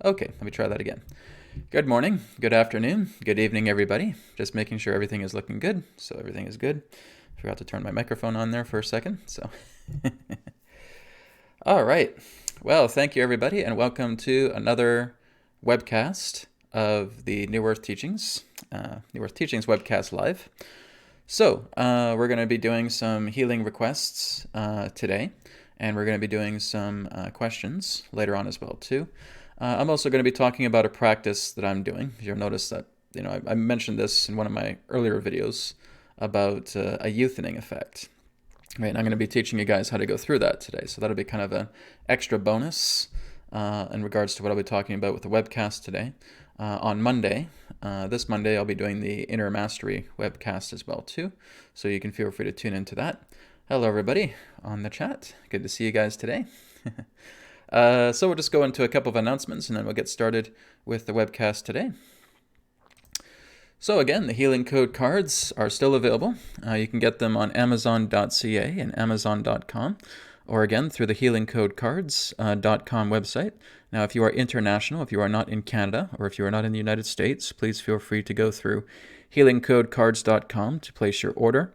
Okay, let me try that again. Good morning, good afternoon, good evening, everybody. Just making sure everything is looking good. So everything is good. Forgot to turn my microphone on there for a second. So, all right. Well, thank you, everybody, and welcome to another webcast of the New Earth Teachings, New Earth Teachings webcast live. So we're going to be doing some healing requests today, and we're going to be doing some questions later on as well too. I'm also going to be talking about a practice that I'm doing. You'll notice that I mentioned this in one of my earlier videos about a youthening effect. Right, and I'm going to be teaching you guys how to go through that today. So that'll be kind of an extra bonus in regards to what I'll be talking about with the webcast today. On Monday, this Monday, I'll be doing the Inner Mastery webcast as well too. So you can feel free to tune into that. Hello, everybody on the chat. Good to see you guys today. So we'll just go into a couple of announcements and then we'll get started with the webcast today. So again, the healing code cards are still available. You can get them on Amazon.ca and Amazon.com, or again through the healingcodecards.com website. Now, if you are international, if you are not in Canada, or if you are not in the United States, please feel free to go through healingcodecards.com to place your order.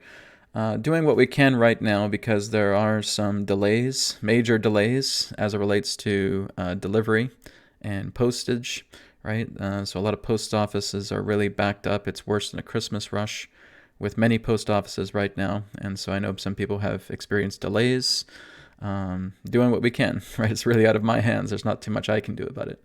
Doing what we can right now because there are some delays, major delays, as it relates to delivery and postage. Right, so a lot of post offices are really backed up. It's worse than a Christmas rush with many post offices right now, and so I know some people have experienced delays. Doing what we can, right? It's really out of my hands. There's not too much I can do about it.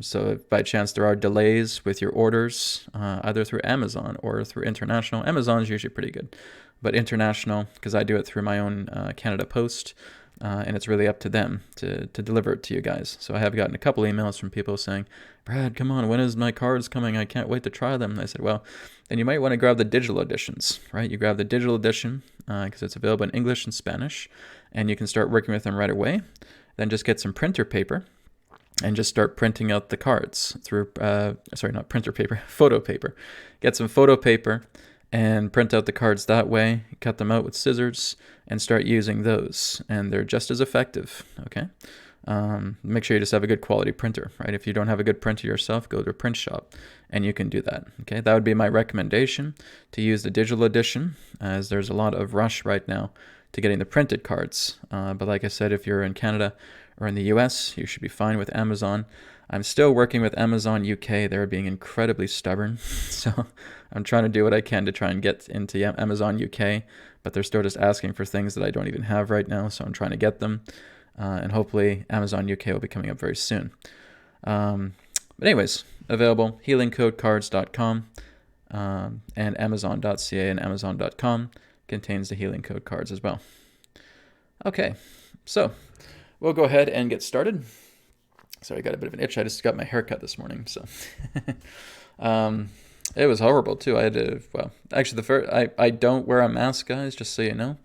So if by chance there are delays with your orders, either through Amazon or through international, Amazon is usually pretty good, but international, because I do it through my own Canada Post, and it's really up to them to deliver it to you guys. So I have gotten a couple emails from people saying, Brad, come on, when is my cards coming? I can't wait to try them. And I said, well, then you might want to grab the digital editions, right? You grab the digital edition because it's available in English and Spanish, and you can start working with them right away. Then just get some printer paper and just start printing out the cards through, not printer paper, photo paper. Get some photo paper and print out the cards that way, cut them out with scissors, and start using those. And they're just as effective, okay? Make sure you just have a good quality printer, right? If you don't have a good printer yourself, go to a print shop, and you can do that, okay? That would be my recommendation, to use the digital edition, as there's a lot of rush right now to getting the printed cards. But like I said, if you're in Canada or in the US, you should be fine with Amazon. I'm still working with Amazon UK. They're being incredibly stubborn. So I'm trying to do what I can to try and get into Amazon UK, but they're still just asking for things that I don't even have right now. So I'm trying to get them. And hopefully Amazon UK will be coming up very soon. But anyways, available healingcodecards.com and Amazon.ca and Amazon.com contains the healing code cards as well. Okay, so we'll go ahead and get started. Sorry, I got a bit of an itch. I just got my hair cut this morning, so it was horrible too. I had to, actually I don't wear a mask, guys, just so you know.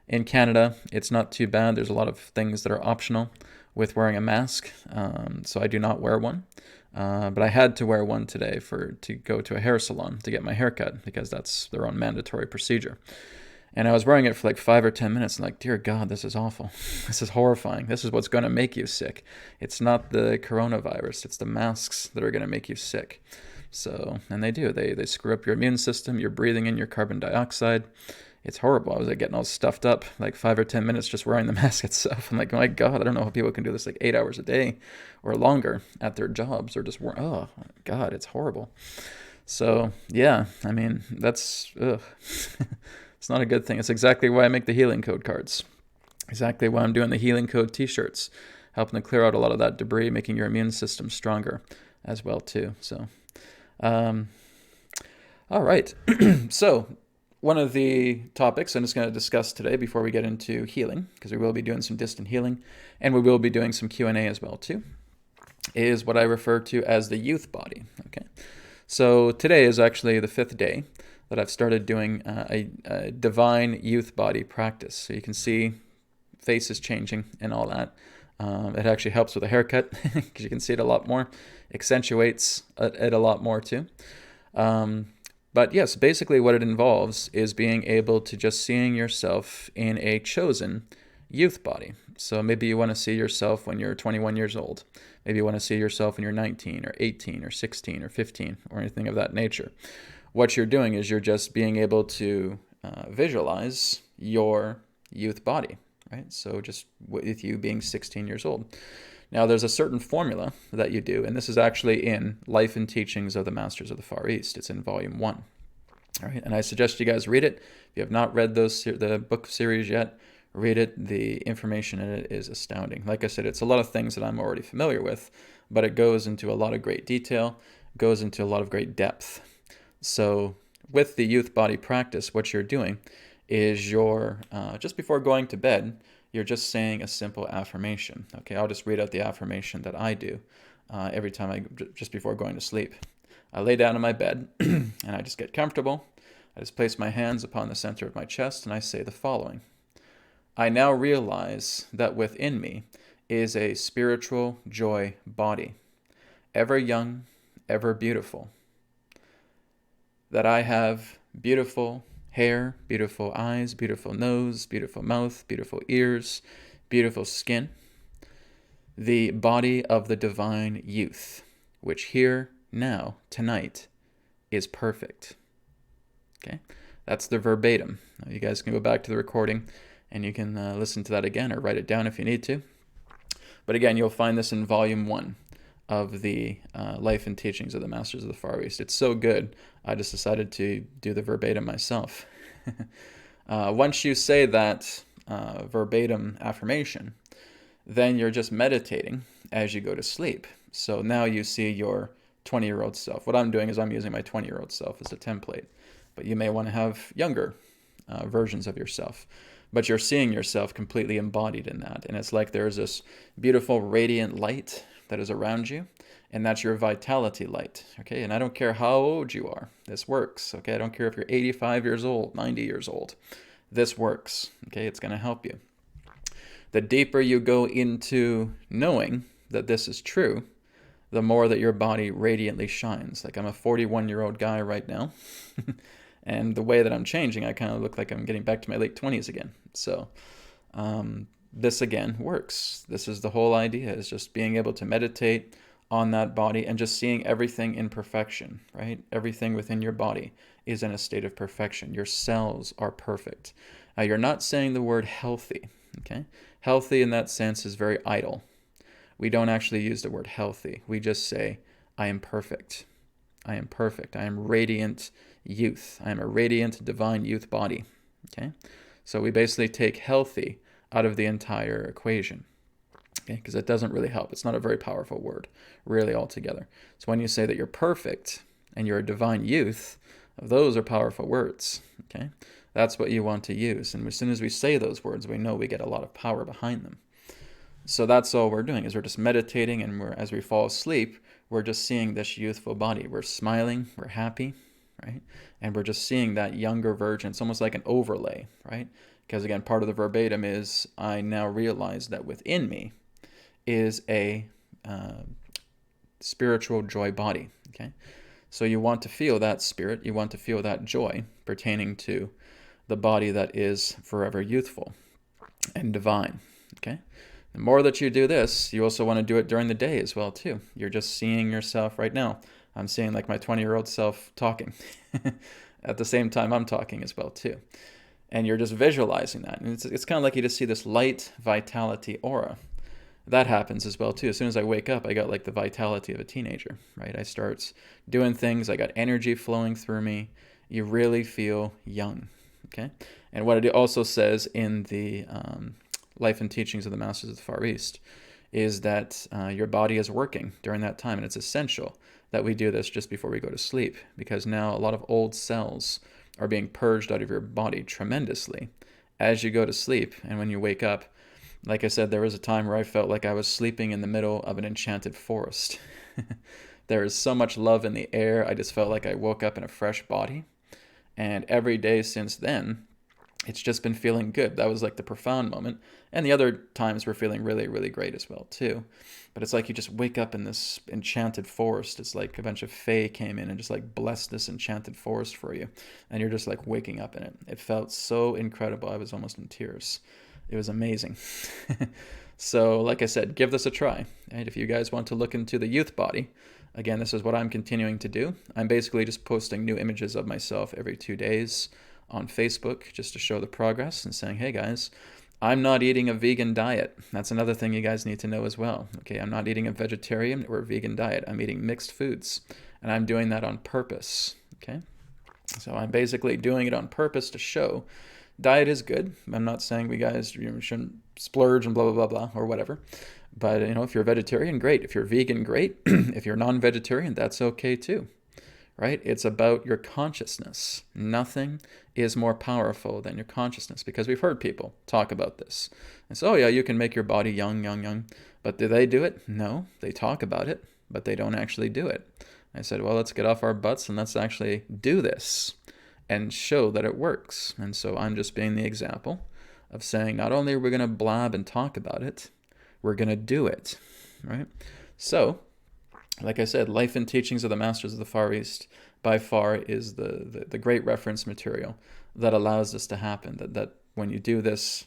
In Canada, it's not too bad. There's a lot of things that are optional with wearing a mask, so I do not wear one. But I had to wear one today to go to a hair salon to get my hair cut because that's their own mandatory procedure. And I was wearing it for like 5 or 10 minutes and like, dear God, this is awful. This is horrifying. This is what's going to make you sick. It's not the coronavirus. It's the masks that are going to make you sick. So, and they do. They screw up your immune system. You're breathing in your carbon dioxide. It's horrible. I was like getting all stuffed up like 5 or 10 minutes just wearing the mask itself. I'm like, my God, I don't know how people can do this like 8 hours a day or longer at their jobs or just, oh God, it's horrible. So yeah, I mean, that's, it's not a good thing. It's exactly why I make the healing code cards. Exactly why I'm doing the healing code t-shirts, helping to clear out a lot of that debris, making your immune system stronger as well too. So, all right. So one of the topics I'm just going to discuss today before we get into healing, because we will be doing some distant healing and we will be doing some Q&A as well too, is what I refer to as the youth body. Okay. So today is actually the 5th day that I've started doing a divine youth body practice. So you can see faces changing and all that. It actually helps with a haircut because you can see it a lot more, accentuates it a lot more too. But yes, basically what it involves is being able to just seeing yourself in a chosen youth body. So maybe you want to see yourself when you're 21 years old. Maybe you want to see yourself when you're 19 or 18 or 16 or 15 or anything of that nature. What you're doing is you're just being able to visualize your youth body, right? So just with you being 16 years old. Now, there's a certain formula that you do, and this is actually in Life and Teachings of the Masters of the Far East. It's in volume 1. All right, and I suggest you guys read it. If you have not read the book series yet, read it. The information in it is astounding. Like I said, it's a lot of things that I'm already familiar with, but it goes into a lot of great detail, goes into a lot of great depth. So with the youth body practice, what you're doing is you're, just before going to bed, you're just saying a simple affirmation. Okay, I'll just read out the affirmation that I do every time just before going to sleep. I lay down in my bed and I just get comfortable. I just place my hands upon the center of my chest and I say the following. I now realize that within me is a spiritual joy body, ever young, ever beautiful. That I have beautiful hair, beautiful eyes, beautiful nose, beautiful mouth, beautiful ears, beautiful skin. The body of the divine youth, which here, now, tonight, is perfect. Okay, that's the verbatim. Now you guys can go back to the recording and you can listen to that again or write it down if you need to. But again, you'll find this in volume 1 of the Life and Teachings of the Masters of the Far East. It's so good, I just decided to do the verbatim myself. Once you say that verbatim affirmation, then you're just meditating as you go to sleep. So now you see your 20-year-old self. What I'm doing is I'm using my 20-year-old self as a template, but you may want to have younger versions of yourself. But you're seeing yourself completely embodied in that. And it's like there's this beautiful radiant light that is around you, and that's your vitality light, okay? And I don't care how old you are, this works, okay? I don't care if you're 85 years old, 90 years old, this works, okay? It's going to help you. The deeper you go into knowing that this is true, the more that your body radiantly shines. Like I'm a 41-year-old guy right now, and the way that I'm changing, I kind of look like I'm getting back to my late 20s again. So this again works. This is the whole idea, is just being able to meditate on that body and just seeing everything in perfection, right? Everything within your body is in a state of perfection. Your cells are perfect. You're not saying the word healthy, okay? Healthy in that sense is very idle. We don't actually use the word healthy. We just say, I am perfect. I am perfect. I am radiant youth. I am a radiant divine youth body, okay? So we basically take healthy out of the entire equation, okay? Because it doesn't really help. It's not a very powerful word, really, altogether. So when you say that you're perfect and you're a divine youth, those are powerful words, okay? That's what you want to use. And as soon as we say those words, we know we get a lot of power behind them. So that's all we're doing, is we're just meditating, and as we fall asleep, we're just seeing this youthful body. We're smiling, we're happy, right? And we're just seeing that younger version. It's almost like an overlay, right? Because again, part of the verbatim is, I now realize that within me is a spiritual joy body, okay? So you want to feel that spirit, you want to feel that joy pertaining to the body that is forever youthful and divine, okay? The more that you do this, you also want to do it during the day as well, too. You're just seeing yourself right now. I'm seeing like my 20-year-old self talking at the same time I'm talking as well, too. And you're just visualizing that. And it's kind of like you just see this light vitality aura. That happens as well, too. As soon as I wake up, I got like the vitality of a teenager, right? I start doing things. I got energy flowing through me. You really feel young, okay? And what it also says in the Life and Teachings of the Masters of the Far East is that your body is working during that time, and it's essential that we do this just before we go to sleep, because now a lot of old cells are being purged out of your body tremendously as you go to sleep. And when you wake up, like I said, there was a time where I felt like I was sleeping in the middle of an enchanted forest. There is so much love in the air. I just felt like I woke up in a fresh body. And every day since then, it's just been feeling good. That was like the profound moment. And the other times were feeling really, really great as well, too. But it's like you just wake up in this enchanted forest. It's like a bunch of fae came in and just like blessed this enchanted forest for you. And you're just like waking up in it. It felt so incredible. I was almost in tears. It was amazing. So, like I said, give this a try. And if you guys want to look into the youth body, again, this is what I'm continuing to do. I'm basically just posting new images of myself every 2 days on Facebook just to show the progress and saying, hey guys, I'm not eating a vegan diet. That's another thing you guys need to know as well. Okay, I'm not eating a vegetarian or a vegan diet. I'm eating mixed foods, and I'm doing that on purpose. Okay, so I'm basically doing it on purpose to show diet is good. I'm not saying you shouldn't splurge and blah, blah, blah, blah, or whatever. But, if you're a vegetarian, great. If you're vegan, great. If you're non-vegetarian, that's okay too, right? It's about your consciousness. Nothing is more powerful than your consciousness, because we've heard people talk about this. And so, oh yeah, you can make your body young, young, young. But do they do it? No, they talk about it, but they don't actually do it. I said, well, let's get off our butts and let's actually do this and show that it works. And so I'm just being the example of saying, not only are we going to blab and talk about it, we're going to do it, right? So, like I said, Life and Teachings of the Masters of the Far East by far is the great reference material that allows this to happen. That when you do this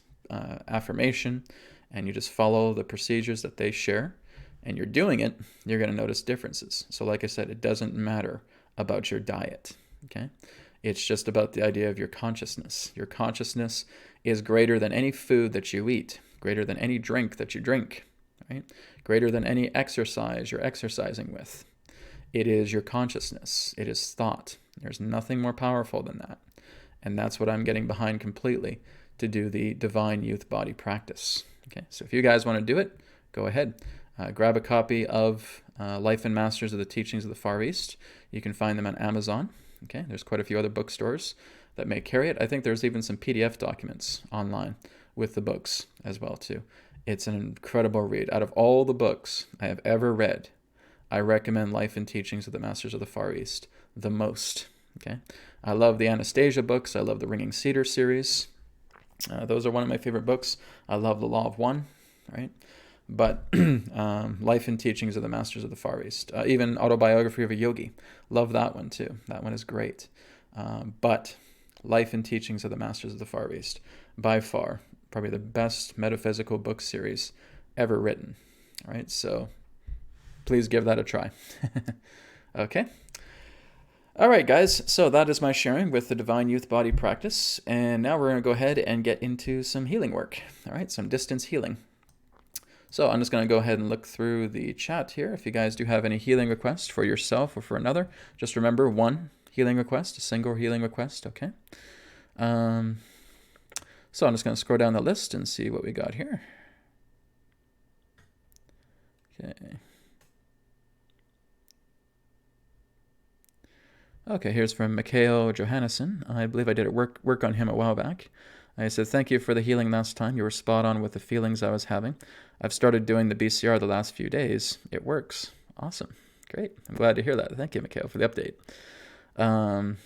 affirmation and you just follow the procedures that they share and you're doing it, you're going to notice differences. So like I said, it doesn't matter about your diet, okay? It's just about the idea of your consciousness. Your consciousness is greater than any food that you eat, greater than any drink that you drink, right? Greater than any exercise you're exercising with. It is your consciousness. It is thought. There's nothing more powerful than that. And that's what I'm getting behind completely to do the divine youth body practice. Okay, so if you guys want to do it, go ahead. Grab a copy of Life and Masters of the Teachings of the Far East. You can find them on Amazon. Okay, there's quite a few other bookstores that may carry it. I think there's even some PDF documents online with the books as well too. It's an incredible read. Out of all the books I have ever read, I recommend Life and Teachings of the Masters of the Far East the most. Okay, I love the Anastasia books. I love the Ringing Cedar series. Those are one of my favorite books. I love The Law of One, right? But Life and Teachings of the Masters of the Far East, even Autobiography of a Yogi, love that one too. That one is great. But Life and Teachings of the Masters of the Far East, by far, probably the best metaphysical book series ever written. All right, so please give that a try. Okay. All right, guys, so that is my sharing with the Divine Youth Body practice. And now we're going to go ahead and get into some healing work. All right, some distance healing. So I'm just going to go ahead and look through the chat here. If you guys do have any healing requests for yourself or for another, just remember one healing request, a single healing request, okay? So I'm just going to scroll down the list and see what we got here. Okay. Okay, here's from Mikhail Johannesson. I believe I did work on him a while back. I said, thank you for the healing last time. You were spot on with the feelings I was having. I've started doing the BCR the last few days. It works. Awesome. Great. I'm glad to hear that. Thank you, Mikhail, for the update.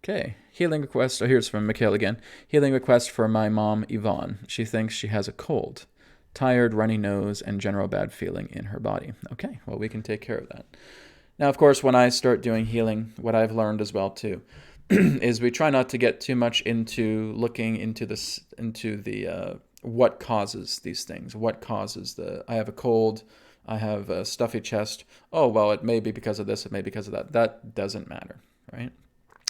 Okay. Healing request. Oh, here's from Mikhail again. Healing request for my mom, Yvonne. She thinks she has a cold, tired, runny nose, and general bad feeling in her body. Okay. Well, we can take care of that. Now, of course, when I start doing healing, what I've learned as well, too, is we try not to get too much into looking into this, into the what causes these things. What causes I have a cold, I have a stuffy chest. Oh, well, it may be because of this, it may be because of that. That doesn't matter, right?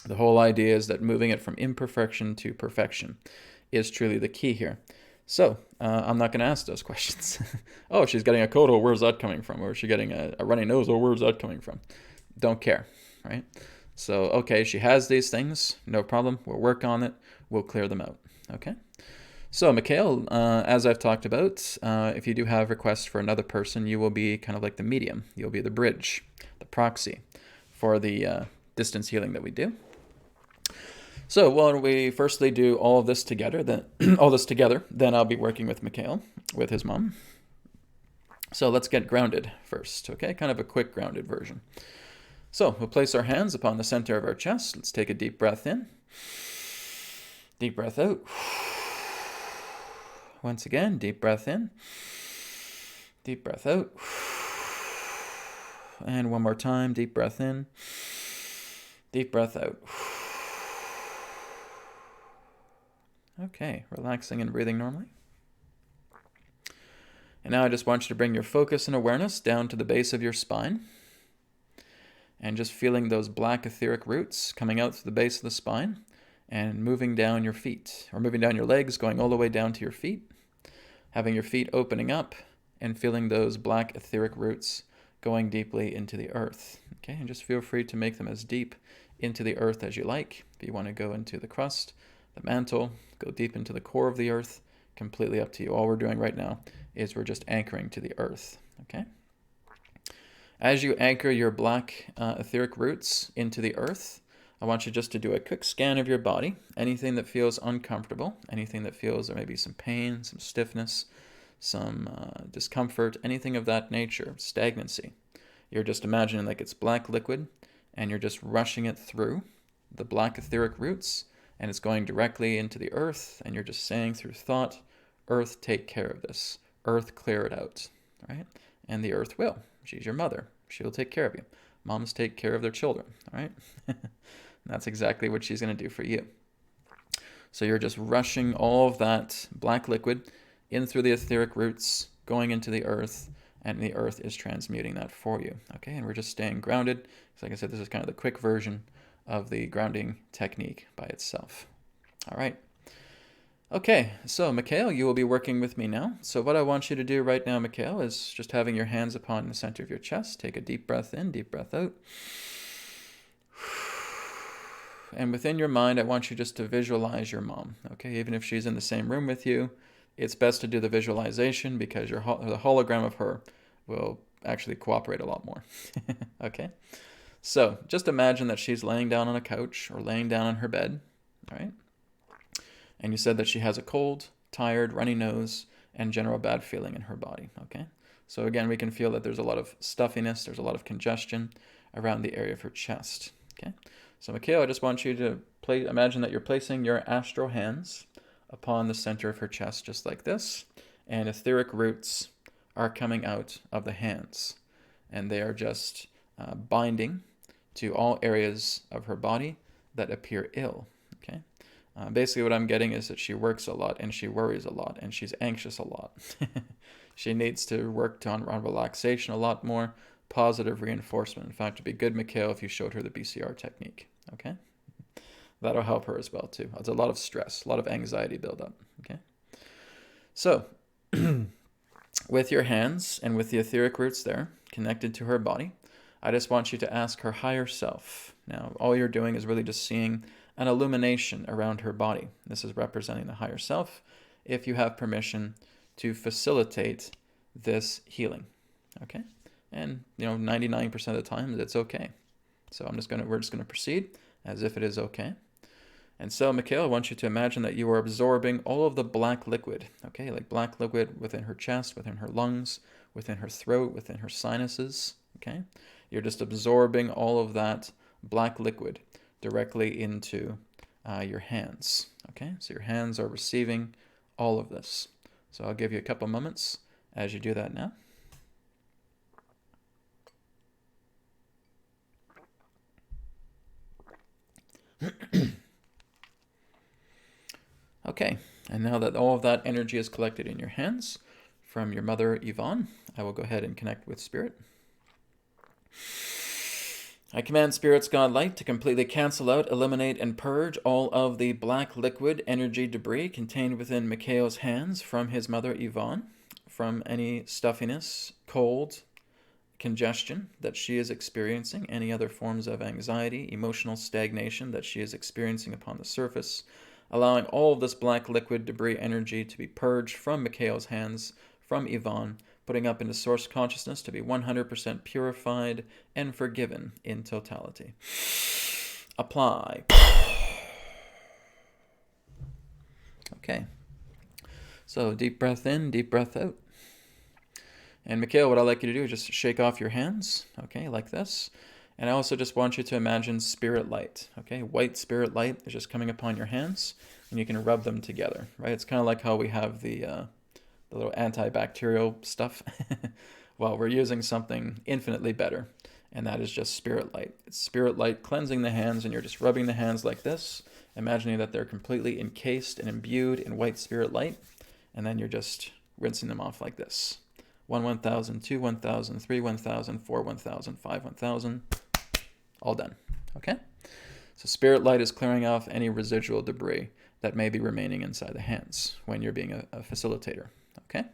The whole idea is that moving it from imperfection to perfection is truly the key here. So I'm not going to ask those questions. Oh, she's getting a cold. Oh, where's that coming from? Or is she getting a runny nose? Oh, where's that coming from? Don't care, right? So, okay, she has these things. No problem. We'll work on it. We'll clear them out, okay? So, Mikhail, as I've talked about, if you do have requests for another person, you will be kind of like the medium. You'll be the bridge, the proxy for the distance healing that we do. So when we firstly do all of this together, then I'll be working with Mikhail, with his mom. So let's get grounded first, okay? Kind of a quick grounded version. So we'll place our hands upon the center of our chest. Let's take a deep breath in. Deep breath out. Once again, deep breath in. Deep breath out. And one more time, deep breath in. Deep breath out. Okay, relaxing and breathing normally. And now I just want you to bring your focus and awareness down to the base of your spine. And just feeling those black etheric roots coming out through the base of the spine and moving down your feet, or moving down your legs, going all the way down to your feet. Having your feet opening up and feeling those black etheric roots going deeply into the earth. Okay, and just feel free to make them as deep into the earth as you like. If you want to go into the crust, the mantle, go deep into the core of the earth, completely up to you. All we're doing right now is we're just anchoring to the earth. Okay? As you anchor your black etheric roots into the earth, I want you just to do a quick scan of your body. Anything that feels uncomfortable, anything that feels there may be some pain, some stiffness, some discomfort, anything of that nature, stagnancy. You're just imagining like it's black liquid, and you're just rushing it through the black etheric roots, and it's going directly into the earth, and you're just saying through thought, Earth, take care of this. Earth, clear it out, right? And the earth will. She's your mother. She'll take care of you. Moms take care of their children, all right? That's exactly what she's going to do for you. So you're just rushing all of that black liquid in through the etheric roots, going into the earth, and the earth is transmuting that for you. Okay, and we're just staying grounded. So like I said, this is kind of the quick version of the grounding technique by itself. All right. Okay, so Mikhail, you will be working with me now. So what I want you to do right now, Mikhail, is just having your hands upon the center of your chest. Take a deep breath in, deep breath out. And within your mind, I want you just to visualize your mom. Okay, even if she's in the same room with you, it's best to do the visualization because the hologram of her will actually cooperate a lot more. Okay, so just imagine that she's laying down on a couch or laying down on her bed, all right? And you said that she has a cold, tired, runny nose, and general bad feeling in her body, okay? So again, we can feel that there's a lot of stuffiness, there's a lot of congestion around the area of her chest, okay? So Mikhail, I just want you to imagine that you're placing your astral hands upon the center of her chest just like this, and etheric roots are coming out of the hands, and they are just binding to all areas of her body that appear ill, okay? Basically what I'm getting is that she works a lot and she worries a lot and she's anxious a lot. She needs to work on relaxation a lot more, positive reinforcement. In fact, it'd be good, Mikhail, if you showed her the BCR technique, okay? That'll help her as well too. It's a lot of stress, a lot of anxiety buildup, okay? So, with your hands and with the etheric roots there, connected to her body, I just want you to ask her higher self. Now, all you're doing is really just seeing an illumination around her body. This is representing the higher self. If you have permission to facilitate this healing, okay? And 99% of the time it's okay. So we're just gonna proceed as if it is okay. And so, Mikhail, I want you to imagine that you are absorbing all of the black liquid, okay? Like black liquid within her chest, within her lungs, within her throat, within her sinuses, okay? You're just absorbing all of that black liquid directly into your hands, okay? So your hands are receiving all of this. So I'll give you a couple moments as you do that now. Okay, and now that all of that energy is collected in your hands from your mother, Yvonne, I will go ahead and connect with Spirit. I command Spirit's God Light to completely cancel out, eliminate, and purge all of the black liquid energy debris contained within Mikhail's hands from his mother, Yvonne, from any stuffiness, cold, congestion that she is experiencing, any other forms of anxiety, emotional stagnation that she is experiencing upon the surface, allowing all of this black liquid debris energy to be purged from Mikhail's hands, from Yvonne, putting up into source consciousness to be 100% purified and forgiven in totality. Apply. Okay. So deep breath in, deep breath out. And Mikhail, what I'd like you to do is just shake off your hands, okay, like this. And I also just want you to imagine spirit light, okay? White spirit light is just coming upon your hands, and you can rub them together, right? It's kind of like how we have the little antibacterial stuff. Well, we're using something infinitely better, and that is just spirit light. It's spirit light cleansing the hands, and you're just rubbing the hands like this, imagining that they're completely encased and imbued in white spirit light, and then you're just rinsing them off like this. 1, 1,000, 2, 1,000, 3, 1,000, 4, 1,000, 5, 1,000. All done. Okay? So spirit light is clearing off any residual debris that may be remaining inside the hands when you're being a facilitator. Okay?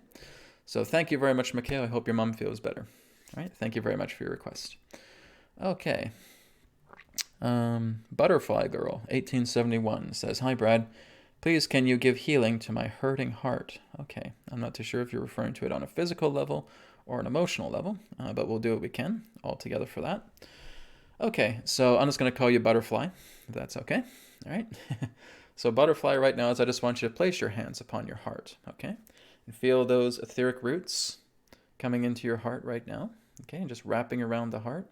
So thank you very much, Mikhail. I hope your mom feels better. All right? Thank you very much for your request. Okay. Butterfly Girl, 1871, says, "Hi, Brad. Please, can you give healing to my hurting heart?" Okay. I'm not too sure if you're referring to it on a physical level or an emotional level, but we'll do what we can all together for that. Okay, so I'm just going to call you Butterfly, if that's okay. All right. So Butterfly right now is I just want you to place your hands upon your heart, okay? And feel those etheric roots coming into your heart right now, okay? And just wrapping around the heart.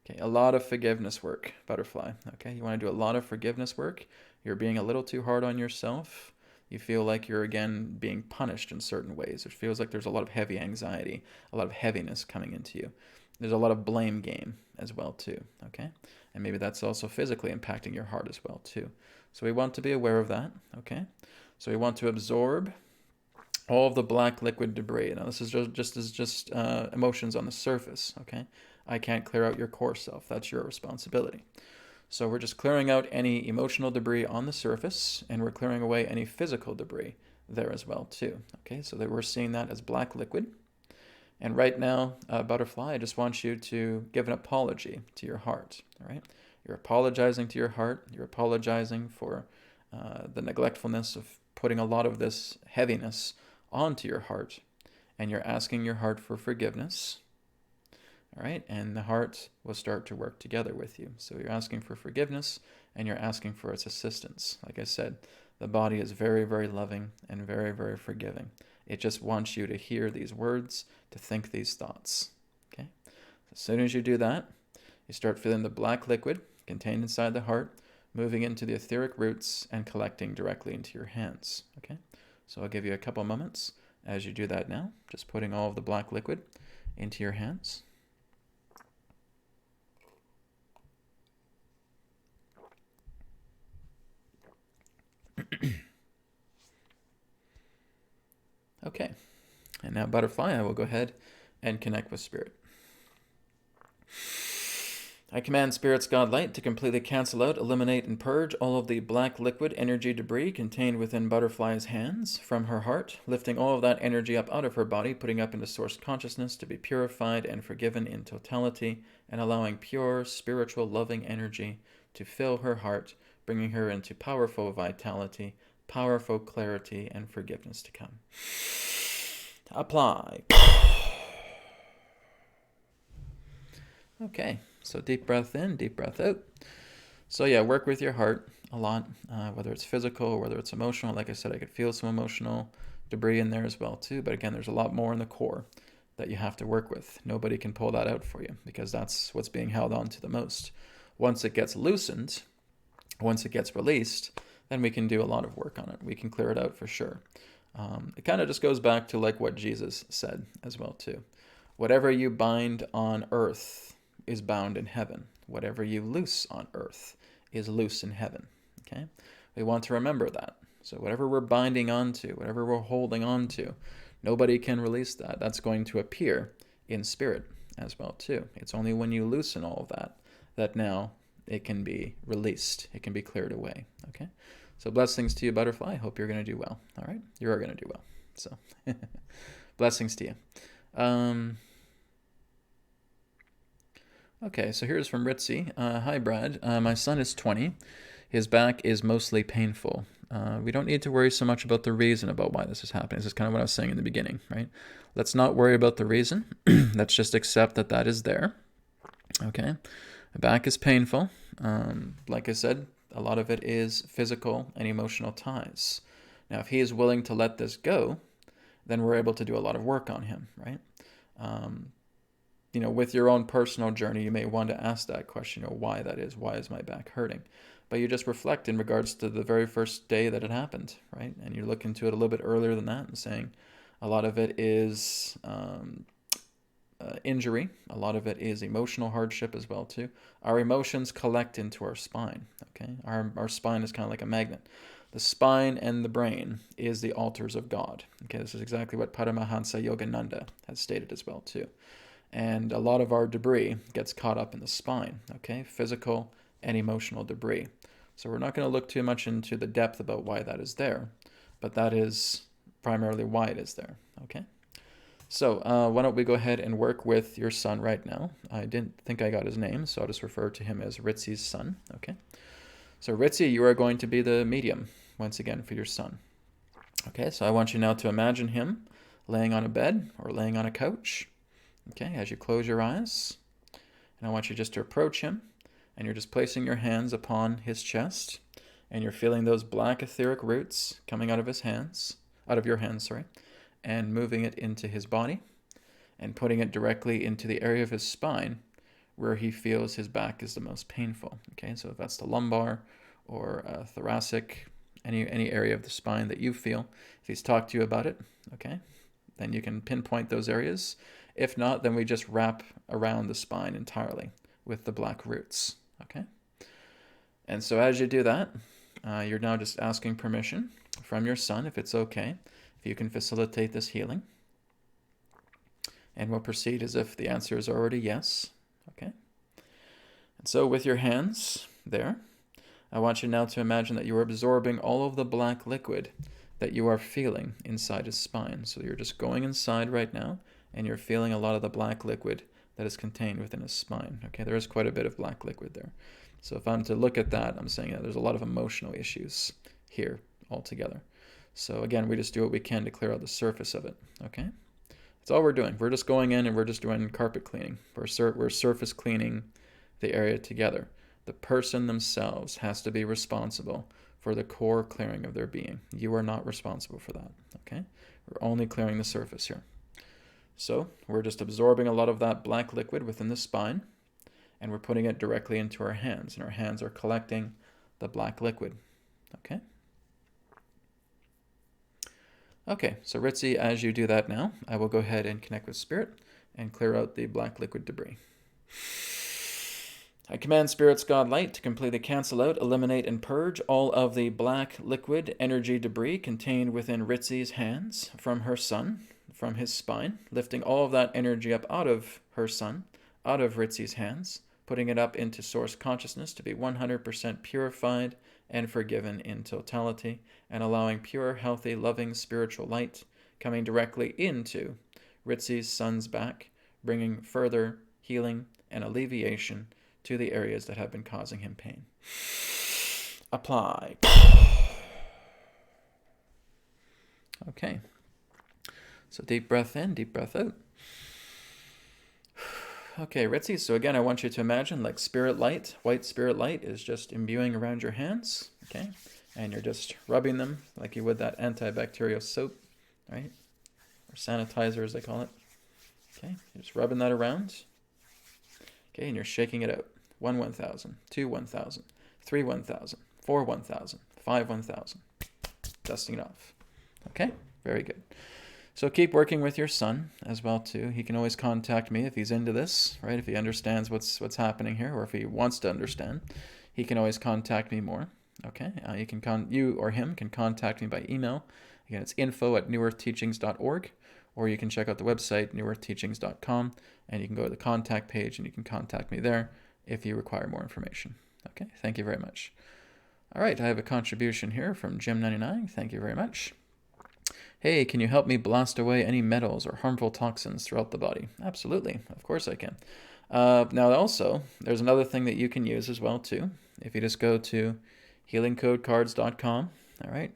Okay, a lot of forgiveness work, Butterfly, okay? You want to do a lot of forgiveness work. You're being a little too hard on yourself. You feel like you're, again, being punished in certain ways. It feels like there's a lot of heavy anxiety, a lot of heaviness coming into you. There's a lot of blame game as well, too, okay? And maybe that's also physically impacting your heart as well, too. So we want to be aware of that, okay? So we want to absorb all of the black liquid debris. Now, this is just emotions on the surface, okay? I can't clear out your core self. That's your responsibility. So we're just clearing out any emotional debris on the surface, and we're clearing away any physical debris there as well, too, okay? So that we're seeing that as black liquid. And right now, Butterfly, I just want you to give an apology to your heart, all right? You're apologizing to your heart. You're apologizing for the neglectfulness of putting a lot of this heaviness onto your heart. And you're asking your heart for forgiveness, all right? And the heart will start to work together with you. So you're asking for forgiveness, and you're asking for its assistance. Like I said, the body is very, very loving and very, very forgiving. It just wants you to hear these words, to think these thoughts, okay? As soon as you do that, you start feeling the black liquid contained inside the heart, moving into the etheric roots and collecting directly into your hands, okay? So I'll give you a couple moments as you do that now, just putting all of the black liquid into your hands. Okay, and now Butterfly, I will go ahead and connect with Spirit. I command Spirit's God Light to completely cancel out, eliminate, and purge all of the black liquid energy debris contained within Butterfly's hands from her heart, lifting all of that energy up out of her body, putting up into source consciousness to be purified and forgiven in totality, and allowing pure, spiritual, loving energy to fill her heart, bringing her into powerful vitality, powerful clarity, and forgiveness to come. Apply. Okay, so deep breath in, deep breath out. So yeah, work with your heart a lot, whether it's physical or whether it's emotional. Like I said, I could feel some emotional debris in there as well too, but again, there's a lot more in the core that you have to work with. Nobody can pull that out for you because that's what's being held on to the most. Once it gets loosened, once it gets released, then we can do a lot of work on it. We can clear it out for sure. It kind of just goes back to like what Jesus said as well too. Whatever you bind on earth is bound in heaven. Whatever you loose on earth is loose in heaven. Okay? We want to remember that. So whatever we're binding onto, whatever we're holding onto, nobody can release that. That's going to appear in spirit as well too. It's only when you loosen all of that that now it can be released. It can be cleared away. Okay? So blessings to you, Butterfly. Hope you're going to do well. All right? You are going to do well. So blessings to you. Okay, so here's from Ritzy. Hi, Brad. My son is 20. His back is mostly painful. We don't need to worry so much about the reason about why this is happening. This is kind of what I was saying in the beginning, right? Let's not worry about the reason. Let's just accept that that is there. Okay? The back is painful. Like I said, a lot of it is physical and emotional ties. Now, if he is willing to let this go, then we're able to do a lot of work on him, right? With your own personal journey, you may want to ask that question, why that is. Why is my back hurting? But you just reflect in regards to the very first day that it happened, right? And you look into it a little bit earlier than that and saying a lot of it is injury. A lot of it is emotional hardship as well too. Our emotions collect into our spine. Okay, our spine is kind of like a magnet. The spine and the brain is the altars of God. Okay, this is exactly what Paramahansa Yogananda has stated as well too. And a lot of our debris gets caught up in the spine. Okay, physical and emotional debris. So we're not going to look too much into the depth about why that is there, but that is primarily why it is there. Okay. So why don't we go ahead and work with your son right now. I didn't think I got his name, so I'll just refer to him as Ritzi's son. Okay. So Ritzi, you are going to be the medium once again for your son. Okay, so I want you now to imagine him laying on a bed or laying on a couch. Okay, as you close your eyes, and I want you just to approach him, and you're just placing your hands upon his chest, and you're feeling those black etheric roots coming out of your hands, and moving it into his body and putting it directly into the area of his spine where he feels his back is the most painful. Okay, so if that's the lumbar or thoracic, any area of the spine that you feel, if he's talked to you about it, okay, then you can pinpoint those areas. If not, then we just wrap around the spine entirely with the black roots. Okay, and so as you do that, you're now just asking permission from your son, if it's okay, if you can facilitate this healing. And we'll proceed as if the answer is already yes. Okay. And so with your hands there, I want you now to imagine that you are absorbing all of the black liquid that you are feeling inside his spine. So you're just going inside right now, and you're feeling a lot of the black liquid that is contained within his spine. Okay, there is quite a bit of black liquid there. So if I'm to look at that, I'm saying that there's a lot of emotional issues here altogether. So again, we just do what we can to clear out the surface of it, okay? That's all we're doing. We're just going in and we're just doing carpet cleaning. We're surface cleaning the area together. The person themselves has to be responsible for the core clearing of their being. You are not responsible for that, okay? We're only clearing the surface here. So we're just absorbing a lot of that black liquid within the spine, and we're putting it directly into our hands, and our hands are collecting the black liquid, okay? Okay, so Ritzi, as you do that now, I will go ahead and connect with Spirit and clear out the black liquid debris. I command Spirit's God Light to completely cancel out, eliminate, and purge all of the black liquid energy debris contained within Ritzi's hands from her son, from his spine, lifting all of that energy up out of her son, out of Ritzi's hands, putting it up into source consciousness to be 100% purified and forgiven in totality, and allowing pure, healthy, loving, spiritual light coming directly into Ritzi's son's back, bringing further healing and alleviation to the areas that have been causing him pain. Apply. Okay. So deep breath in, deep breath out. Okay, Ritzi, so again, I want you to imagine like spirit light, white spirit light is just imbuing around your hands, okay? And you're just rubbing them like you would that antibacterial soap, right? Or sanitizer, as they call it. Okay, you're just rubbing that around. Okay, and you're shaking it out. 1 1,000, 2 1,000, 3 1,000, 4 1,000, 5 1,000. Dusting it off. Okay, very good. So keep working with your son as well too. He can always contact me if he's into this, right? If he understands what's happening here, or if he wants to understand, he can always contact me more. Okay, you or him can contact me by email. Again, it's info@newearthteachings.org, or you can check out the website newearthteachings.com, and you can go to the contact page and you can contact me there if you require more information. Okay, thank you very much. All right, I have a contribution here from Jim99. Thank you very much. Hey, can you help me blast away any metals or harmful toxins throughout the body? Absolutely, of course I can. Now also, there's another thing that you can use as well too. If you just go to healingcodecards.com, all right,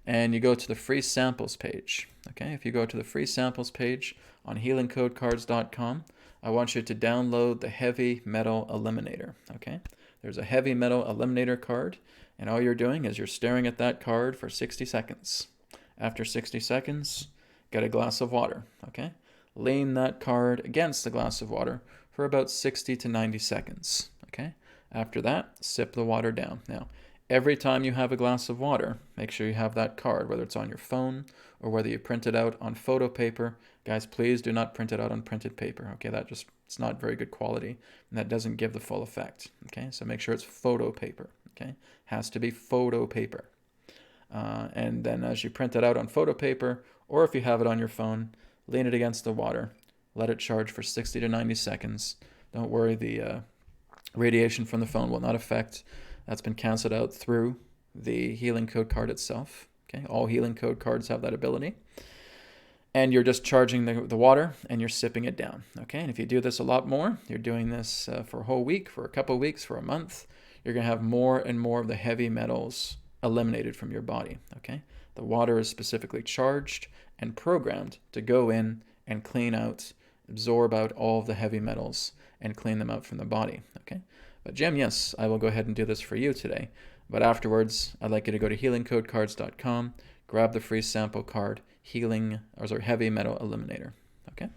and you go to the free samples page, okay? If you go to the free samples page on healingcodecards.com, I want you to download the heavy metal eliminator, okay? There's a heavy metal eliminator card, and all you're doing is you're staring at that card for 60 seconds. After 60 seconds, get a glass of water, okay? Lean that card against the glass of water for about 60 to 90 seconds, okay? After that, sip the water down. Now, Every time you have a glass of water, make sure you have that card, whether it's on your phone or whether you print it out on photo paper. Guys, please do not print it out on printed paper. Okay, it's not very good quality, and that doesn't give the full effect. Okay, so make sure it's photo paper. Okay, has to be photo paper. And then as you print it out on photo paper, or if you have it on your phone, lean it against the water, let it charge for 60 to 90 seconds. Don't worry, the radiation from the phone will not affect. That's been canceled out through the healing code card itself. Okay, all healing code cards have that ability. And you're just charging the water and you're sipping it down. Okay, and if you do this a lot more, you're doing this for a whole week, for a couple of weeks, for a month, you're going to have more and more of the heavy metals eliminated from your body. Okay, the water is specifically charged and programmed to go in and clean out, absorb out all of the heavy metals and clean them out from the body. Okay, but Jim, yes, I will go ahead and do this for you today. But afterwards, I'd like you to go to healingcodecards.com, grab the free sample card, Heavy Metal Eliminator. Okay?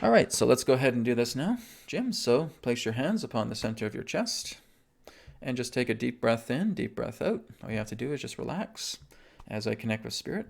All right, so let's go ahead and do this now. Jim, so place your hands upon the center of your chest and just take a deep breath in, deep breath out. All you have to do is just relax as I connect with Spirit.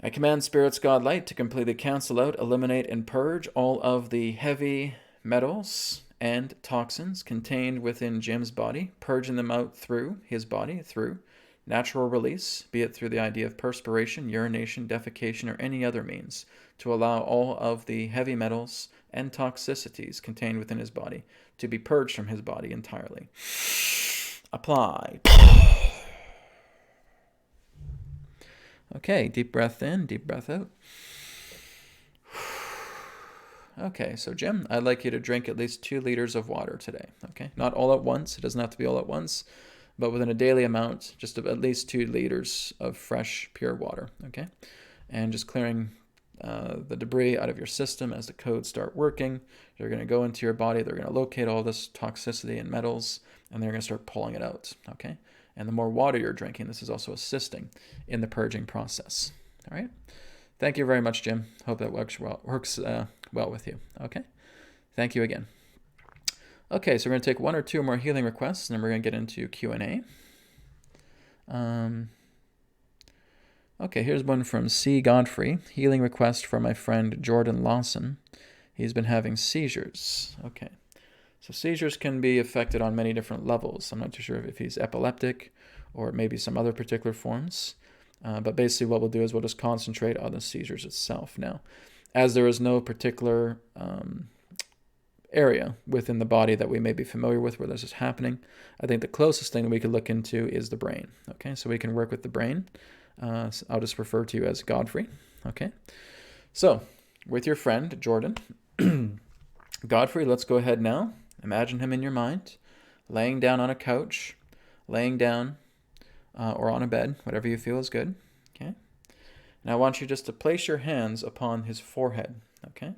I command Spirit's God Light to completely cancel out, eliminate, and purge all of the heavy metals and toxins contained within Jim's body, purging them out through his body, through natural release, be it through the idea of perspiration, urination, defecation, or any other means, to allow all of the heavy metals and toxicities contained within his body to be purged from his body entirely. Apply. Okay, deep breath in, deep breath out. Okay, so Jim, I'd like you to drink at least 2 liters of water today. Okay, not all at once. It doesn't have to be all at once, but within a daily amount, just at least 2 liters of fresh, pure water. Okay, and just clearing the debris out of your system as the codes start working. They're going to go into your body. They're going to locate all this toxicity and metals, and they're going to start pulling it out. Okay, and the more water you're drinking, this is also assisting in the purging process. All right. Thank you very much, Jim. Hope that works well with you. Okay. Thank you again. Okay, so we're going to take 1 or 2 more healing requests, and then we're going to get into Q&A. Okay, here's one from C. Godfrey. Healing request for my friend Jordan Lawson. He's been having seizures. Okay. So seizures can be affected on many different levels. I'm not too sure if he's epileptic or maybe some other particular forms. But basically what we'll do is we'll just concentrate on the seizures itself. Now, as there is no particular area within the body that we may be familiar with where this is happening, I think the closest thing we could look into is the brain. Okay, so we can work with the brain. So I'll just refer to you as Godfrey. Okay, so with your friend Jordan, Godfrey, let's go ahead now. Imagine him in your mind, laying down on a couch, laying down or on a bed, whatever you feel is good. Okay. And I want you just to place your hands upon his forehead. Okay.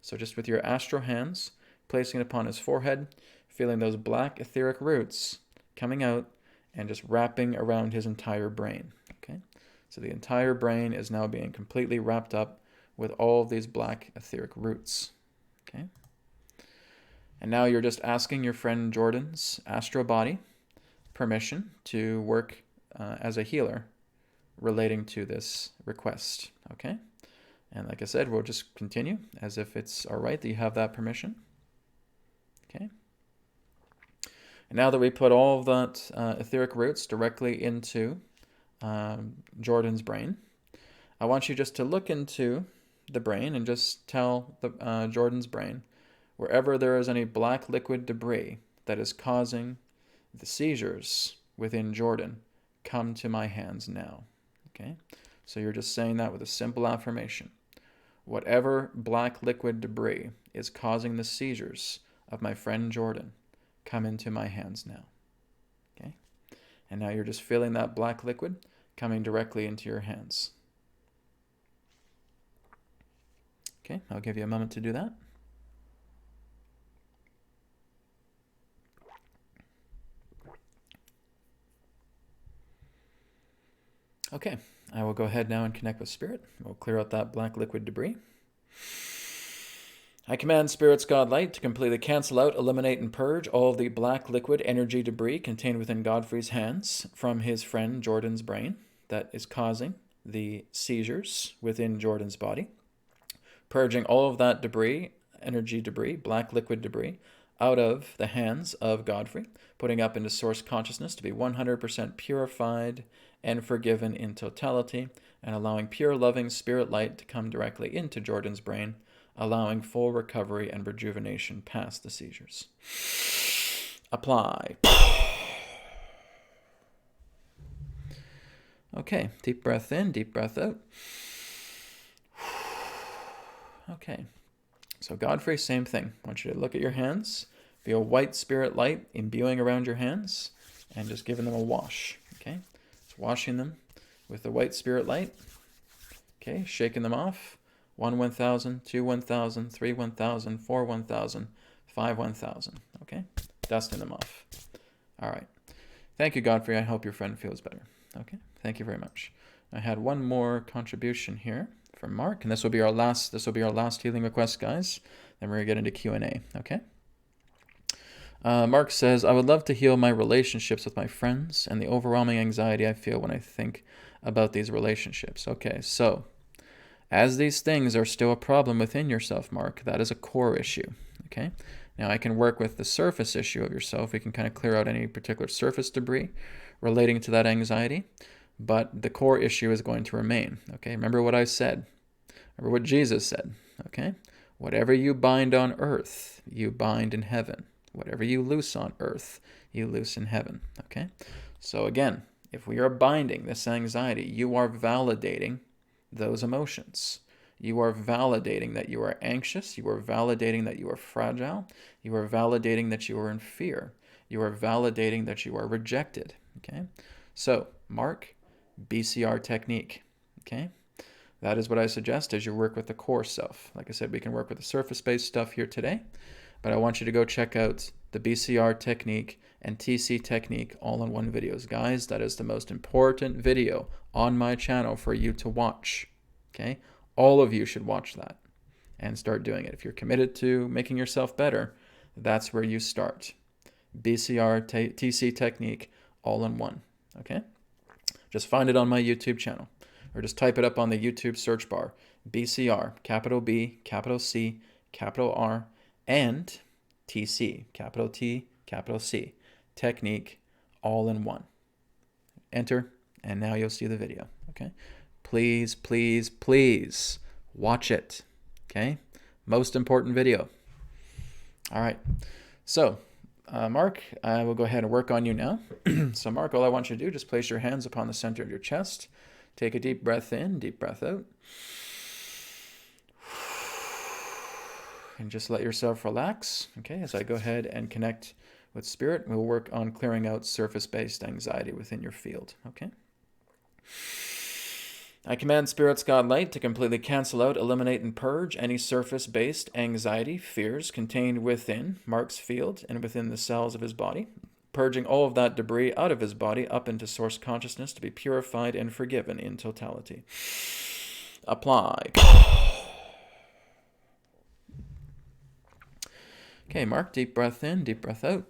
So just with your astral hands, placing it upon his forehead, feeling those black etheric roots coming out and just wrapping around his entire brain. Okay. So the entire brain is now being completely wrapped up with all of these black etheric roots. Okay. And now you're just asking your friend Jordan's astral body permission to work as a healer relating to this request. Okay. And like I said, we'll just continue as if it's all right that you have that permission. Okay. And now that we put all of that etheric roots directly into Jordan's brain, I want you just to look into the brain and just tell the Jordan's brain, wherever there is any black liquid debris that is causing the seizures within Jordan, come to my hands now. Okay? So you're just saying that with a simple affirmation. Whatever black liquid debris is causing the seizures of my friend Jordan, come into my hands now. Okay? And now you're just feeling that black liquid coming directly into your hands. Okay, I'll give you a moment to do that. Okay, I will go ahead now and connect with Spirit. We'll clear out that black liquid debris. I command Spirit's God Light to completely cancel out, eliminate, and purge all of the black liquid energy debris contained within Godfrey's hands from his friend Jordan's brain that is causing the seizures within Jordan's body. Purging all of that debris, energy debris, black liquid debris, out of the hands of Godfrey, putting up into source consciousness to be 100% purified and forgiven in totality, and allowing pure loving spirit light to come directly into Jordan's brain, allowing full recovery and rejuvenation past the seizures. Apply. Okay, deep breath in, deep breath out. Okay, so Godfrey, same thing. I want you to look at your hands, feel white spirit light imbuing around your hands, and just giving them a wash. Okay, just washing them with the white spirit light. Okay, shaking them off. 1 1,000, 2 1,000, 3 1,000, 4 1,000, 5 1,000. Okay, dusting them off. All right. Thank you, Godfrey. I hope your friend feels better. Okay, thank you very much. I had one more contribution here from Mark, and this will be our last healing request, guys. Then we're gonna get into Q&A. Okay. Mark says, I would love to heal my relationships with my friends and the overwhelming anxiety I feel when I think about these relationships. Okay, so as these things are still a problem within yourself, Mark, that is a core issue. Okay. Now I can work with the surface issue of yourself. We can kind of clear out any particular surface debris relating to that anxiety, but the core issue is going to remain. Okay. Remember what I said. Remember what Jesus said. Okay. Whatever you bind on earth, you bind in heaven. Whatever you loose on earth, you loose in heaven. Okay. So again, if we are binding this anxiety, you are validating those emotions. You are validating that you are anxious. You are validating that you are fragile. You are validating that you are in fear. You are validating that you are rejected. Okay. So, Mark, BCR technique. Okay. That is what I suggest as you work with the core self. Like I said, we can work with the surface-based stuff here today, but I want you to go check out the BCR technique and TC technique all in one videos. Guys, that is the most important video on my channel for you to watch. Okay? All of you should watch that and start doing it. If you're committed to making yourself better, that's where you start. BCR, TC technique, all in one. Okay? Just find it on my YouTube channel, or just type it up on the YouTube search bar. BCR, capital B, capital C, capital R, and TC, capital T, capital C, technique, all in one. Enter, and now you'll see the video. Okay? Please, please, please watch it. Okay? Most important video. All right. So, Mark, I will go ahead and work on you now. So, Mark, all I want you to do, just place your hands upon the center of your chest. Take a deep breath in, deep breath out. And just let yourself relax. Okay, as I go ahead and connect with Spirit, we'll work on clearing out surface-based anxiety within your field. Okay? I command Spirit's God Light to completely cancel out, eliminate, and purge any surface-based anxiety, fears contained within Mark's field and within the cells of his body, purging all of that debris out of his body up into source consciousness to be purified and forgiven in totality. Apply. Okay, Mark, deep breath in, deep breath out.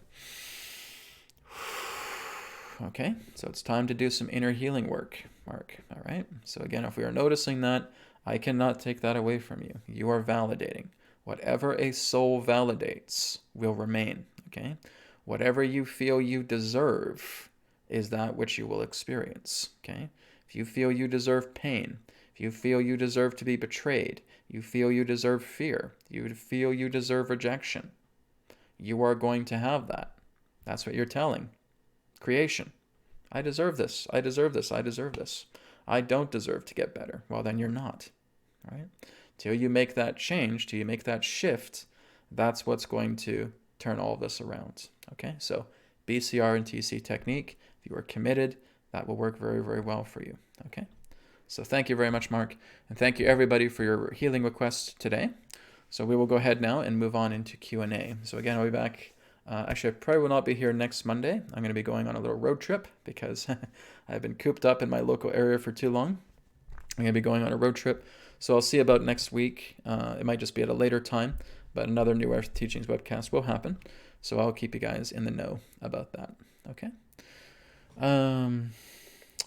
Okay, so it's time to do some inner healing work, Mark. All right, so again, if we are noticing that, I cannot take that away from you. You are validating. Whatever a soul validates will remain, okay? Whatever you feel you deserve is that which you will experience, okay? If you feel you deserve pain, if you feel you deserve to be betrayed, you feel you deserve fear, you feel you deserve rejection, you are going to have that. That's what you're telling creation. I deserve this. I deserve this. I deserve this. I don't deserve to get better. Well, then you're not. All right? Till you make that change, till you make that shift, that's what's going to turn all of this around. Okay? So BCR and TC technique, if you are committed, that will work very, very well for you. Okay? So thank you very much, Mark. And thank you, everybody, for your healing requests today. So we will go ahead now and move on into Q&A. So again, I'll be back. Actually, I probably will not be here next Monday. I'm going to be going on a little road trip because I've been cooped up in my local area for too long. I'm going to be going on a road trip. So I'll see about next week. It might just be at a later time. but another new Earth Teachings webcast will happen. So I'll keep you guys in the know about that. Okay.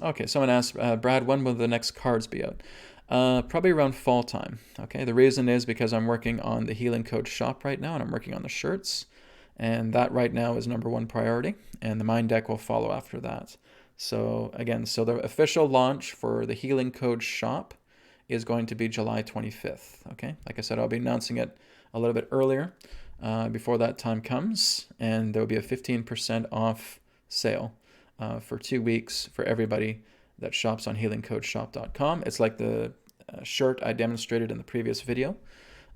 Okay, someone asked, Brad, when will the next cards be out? Probably around fall time. Okay, the reason is because I'm working on the Healing Code shop right now, and I'm working on the shirts, and that right now is #1 priority, and the Mind Deck will follow after that. So again, so the official launch for the Healing Code shop is going to be July 25th. Okay, like I said, I'll be announcing it a little bit earlier before that time comes, and there will be a 15% off sale for 2 weeks for everybody that shops on healingcodeshop.com. It's like the shirt I demonstrated in the previous video.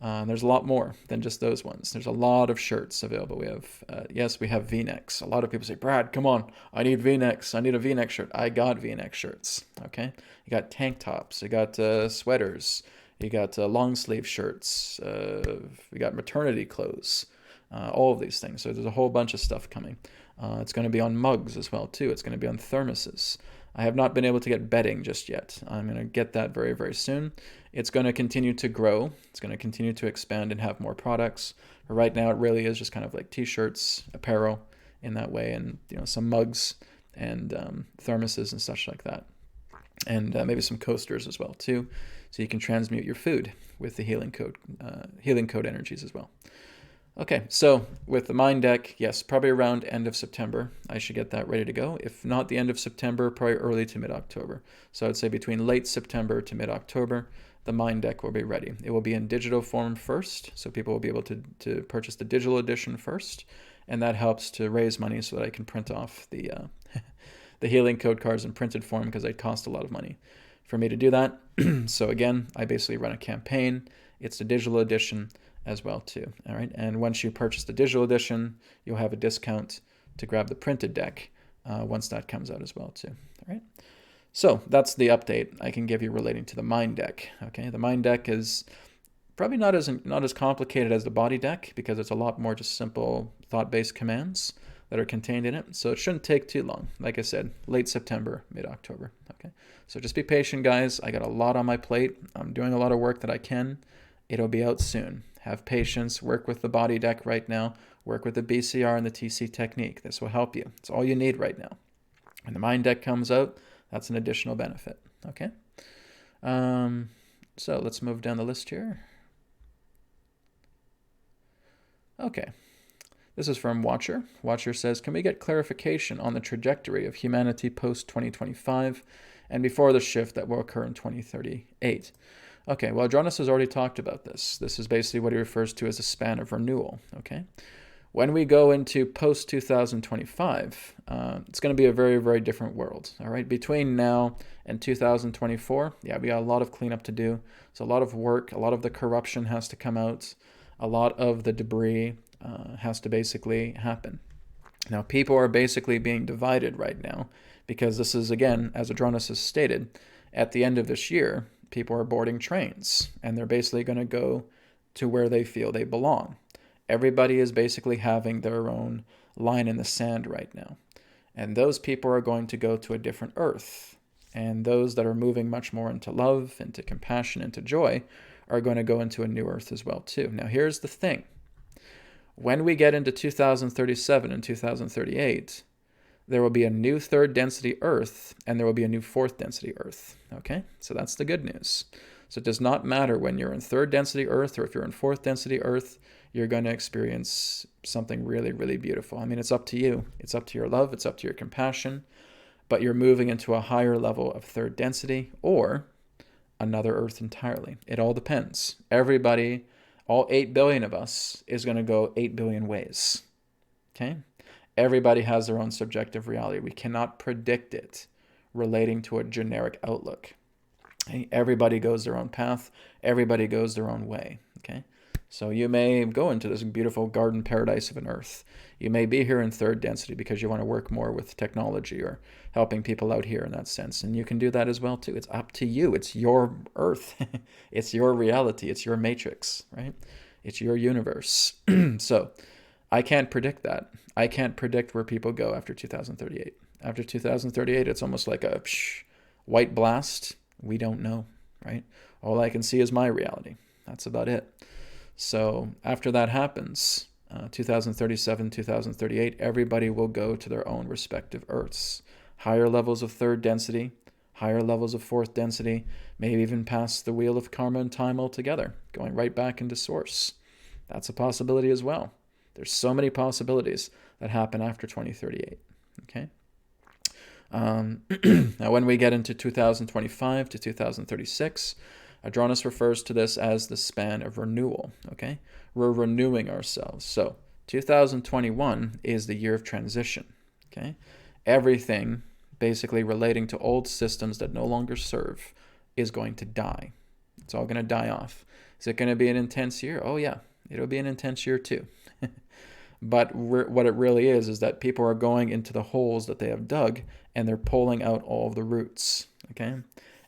There's a lot more than just those ones. There's a lot of shirts available. We have, yes, we have V-necks. A lot of people say, Brad, come on, I need V-necks. I need a V-neck shirt. I got V-neck shirts, okay? You got tank tops. You got sweaters. You got long sleeve shirts. We got maternity clothes. All of these things. So there's a whole bunch of stuff coming. It's going to be on mugs as well, too. It's going to be on thermoses. I have not been able to get bedding just yet. I'm going to get that very, very soon. It's going to continue to grow. It's going to continue to expand and have more products. But right now, it really is just kind of like t-shirts, apparel in that way, and some mugs and thermoses and such like that. And maybe some coasters as well, too. So you can transmute your food with the Healing Code energies as well. Okay, so with the Mind Deck, yes, probably around end of September, I should get that ready to go. If not the end of September, probably early to mid-October. So I'd say between late September to mid-October, the Mind Deck will be ready. It will be in digital form first, so people will be able to purchase the digital edition first, and that helps to raise money so that I can print off the the Healing Code cards in printed form, because they cost a lot of money for me to do that. So again, I basically run a campaign. It's the digital edition as well too. All right, and once you purchase the digital edition, you'll have a discount to grab the printed deck once that comes out as well too. All right, so that's the update I can give you relating to the Mind Deck. Okay, the Mind Deck is probably not as complicated as the Body Deck, because it's a lot more just simple thought-based commands that are contained in it. So it shouldn't take too long. Like I said, late September, mid-October. Okay, so just be patient, guys. I got a lot on my plate. I'm doing a lot of work that I can. It'll be out soon. Have patience, work with the Body Deck right now, work with the BCR and the TC technique. This will help you. It's all you need right now. When the Mind Deck comes out, that's an additional benefit, okay? So let's move down the list here. Okay, this is from Watcher. Watcher says, can we get clarification on the trajectory of humanity post-2025 and before the shift that will occur in 2038? Okay, well, Adronis has already talked about this. This is basically what he refers to as a span of renewal, okay? When we go into post-2025, it's going to be a very, very different world, all right? Between now and 2024, yeah, we got a lot of cleanup to do. So a lot of work, a lot of the corruption has to come out. A lot of the debris has to basically happen. Now, people are basically being divided right now because this is, again, as Adronis has stated, at the end of this year, people are boarding trains, and they're basically going to go to where they feel they belong. Everybody is basically having their own line in the sand right now. And those people are going to go to a different earth. And those that are moving much more into love, into compassion, into joy, are going to go into a new earth as well too. Now here's the thing. When we get into 2037 and 2038, there will be a new third density Earth, and there will be a new fourth density Earth. Okay, so that's the good news. So it does not matter when you're in third density Earth or if you're in fourth density Earth, you're going to experience something really, really beautiful. I mean, it's up to you. It's up to your love. It's up to your compassion. But you're moving into a higher level of third density or another Earth entirely. It all depends. Everybody, all 8 billion of us, is going to go 8 billion ways. Okay? Everybody has their own subjective reality. We cannot predict it relating to a generic outlook. Okay? Everybody goes their own path. Everybody goes their own way. Okay? So you may go into this beautiful garden paradise of an Earth. You may be here in third density because you want to work more with technology or helping people out here in that sense. And you can do that as well too. It's up to you. It's your Earth. It's your reality. It's your matrix, right? It's your universe. So I can't predict that. I can't predict where people go after 2038. After 2038, it's almost like a white blast. We don't know, right? All I can see is my reality. That's about it. So after that happens, 2037, 2038, everybody will go to their own respective Earths. Higher levels of third density, higher levels of fourth density, maybe even past the wheel of karma and time altogether, going right back into source. That's a possibility as well. There's so many possibilities that happen after 2038. Okay. Now, when we get into 2025 to 2036, Adronis refers to this as the span of renewal. Okay, we're renewing ourselves. So 2021 is the year of transition. Okay, everything basically relating to old systems that no longer serve is going to die. It's all going to die off. Is it going to be an intense year? Oh yeah, it'll be an intense year too. But what it really is that people are going into the holes that they have dug and they're pulling out all of the roots, okay?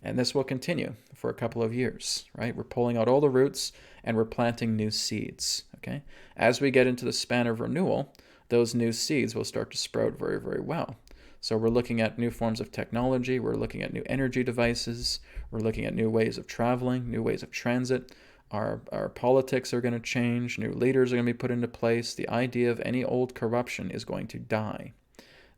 And this will continue for a couple of years, right? We're pulling out all the roots and we're planting new seeds, okay? As we get into the span of renewal, those new seeds will start to sprout very, very well. So we're looking at new forms of technology, we're looking at new energy devices, we're looking at new ways of traveling, new ways of transit. Our politics are going to change. New leaders are going to be put into place. The idea of any old corruption is going to die.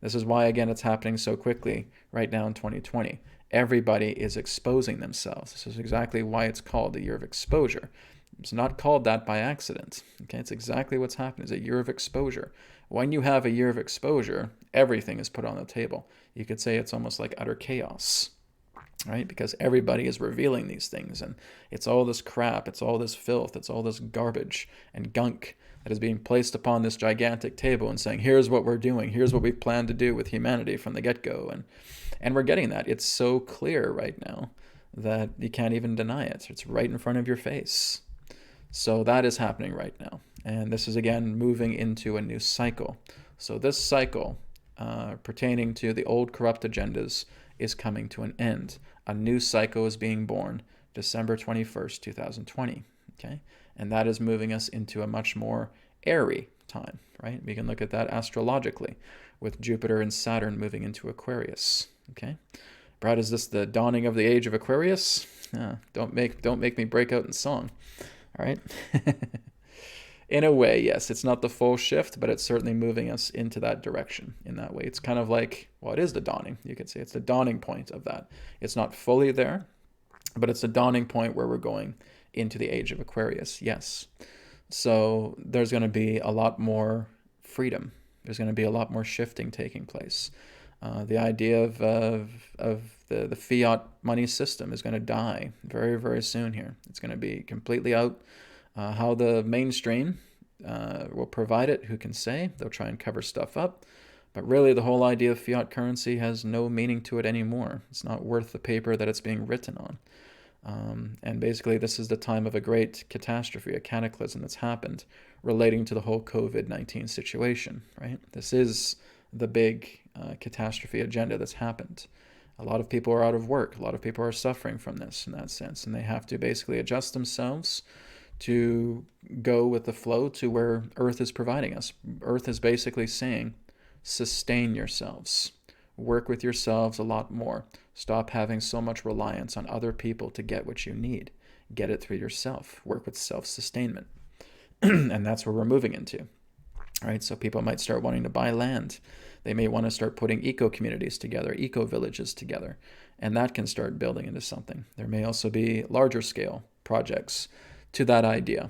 This is why, again, it's happening so quickly right now in 2020. Everybody is exposing themselves. This is exactly why it's called the year of exposure. It's not called that by accident. Okay, it's exactly what's happening. It's a year of exposure. When you have a year of exposure, everything is put on the table. You could say it's almost like utter chaos. Right? Because everybody is revealing these things, and it's all this crap, it's all this filth, it's all this garbage and gunk that is being placed upon this gigantic table and saying, here's what we're doing, here's what we plan to do with humanity from the get-go. And we're getting that. It's so clear right now that you can't even deny it. It's right in front of your face. So that is happening right now. And this is, again, moving into a new cycle. So this cycle pertaining to the old corrupt agendas is coming to an end. A new cycle is being born, December 21st, 2020. Okay? And that is moving us into a much more airy time, right? We can look at that astrologically with Jupiter and Saturn moving into Aquarius. Okay? Brad, is this the dawning of the age of Aquarius? Don't make me break out in song. All right? In a way, yes, it's not the full shift, but it's certainly moving us into that direction in that way. It's kind of like, well, it is the dawning. You could say it's the dawning point of that. It's not fully there, but it's the dawning point where we're going into the age of Aquarius, yes. So there's going to be a lot more freedom. There's going to be a lot more shifting taking place. The idea of the fiat money system is going to die very, very soon here. It's going to be completely out. How the mainstream will provide it, who can say? They'll try and cover stuff up. But really, the whole idea of fiat currency has no meaning to it anymore. It's not worth the paper that it's being written on. And basically, this is the time of a great catastrophe, a cataclysm that's happened relating to the whole COVID-19 situation, right? This is the big catastrophe agenda that's happened. A lot of people are out of work. A lot of people are suffering from this in that sense. And they have to basically adjust themselves to go with the flow to where Earth is providing us. Earth is basically saying, sustain yourselves. Work with yourselves a lot more. Stop having so much reliance on other people to get what you need. Get it through yourself. Work with self-sustainment. And that's where we're moving into. Right? So people might start wanting to buy land. They may want to start putting eco-communities together, eco-villages together. And that can start building into something. There may also be larger scale projects to that idea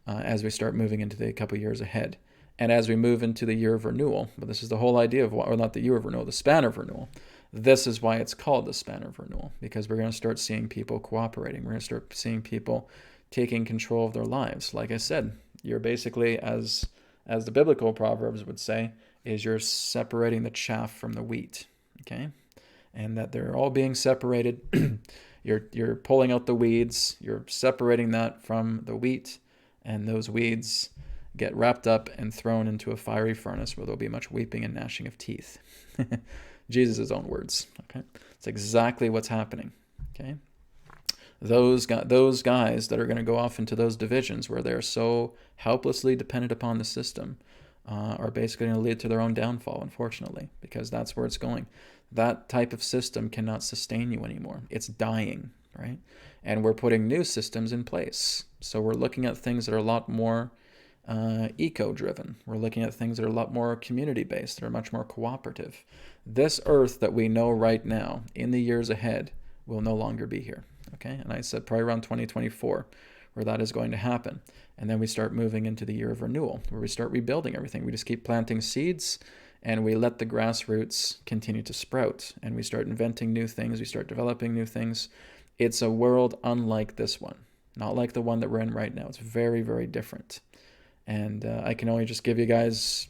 as we start moving into the couple years ahead. And as we move into the year of renewal, but this is the whole idea of, or not the year of renewal, the span of renewal. This is why it's called the span of renewal, because we're going to start seeing people cooperating. We're going to start seeing people taking control of their lives. Like I said, you're basically, as the biblical proverbs would say, is you're separating the chaff from the wheat, okay? And that they're all being separated. You're pulling out the weeds, you're separating that from the wheat, and those weeds get wrapped up and thrown into a fiery furnace where there'll be much weeping and gnashing of teeth. Jesus' own words, okay? It's exactly what's happening, okay? Those guys that are going to go off into those divisions where they're so helplessly dependent upon the system are basically going to lead to their own downfall, unfortunately, because that's where it's going. That type of system cannot sustain you anymore. It's dying, right? And we're putting new systems in place. So we're looking at things that are a lot more eco-driven. We're looking at things that are a lot more community-based, that are much more cooperative. This Earth that we know right now, in the years ahead, will no longer be here, okay? And I said probably around 2024, where that is going to happen. And then we start moving into the year of renewal, where we start rebuilding everything. We just keep planting seeds, and we let the grassroots continue to sprout. And we start inventing new things. We start developing new things. It's a world unlike this one, not like the one that we're in right now. It's very, very different. And I can only just give you guys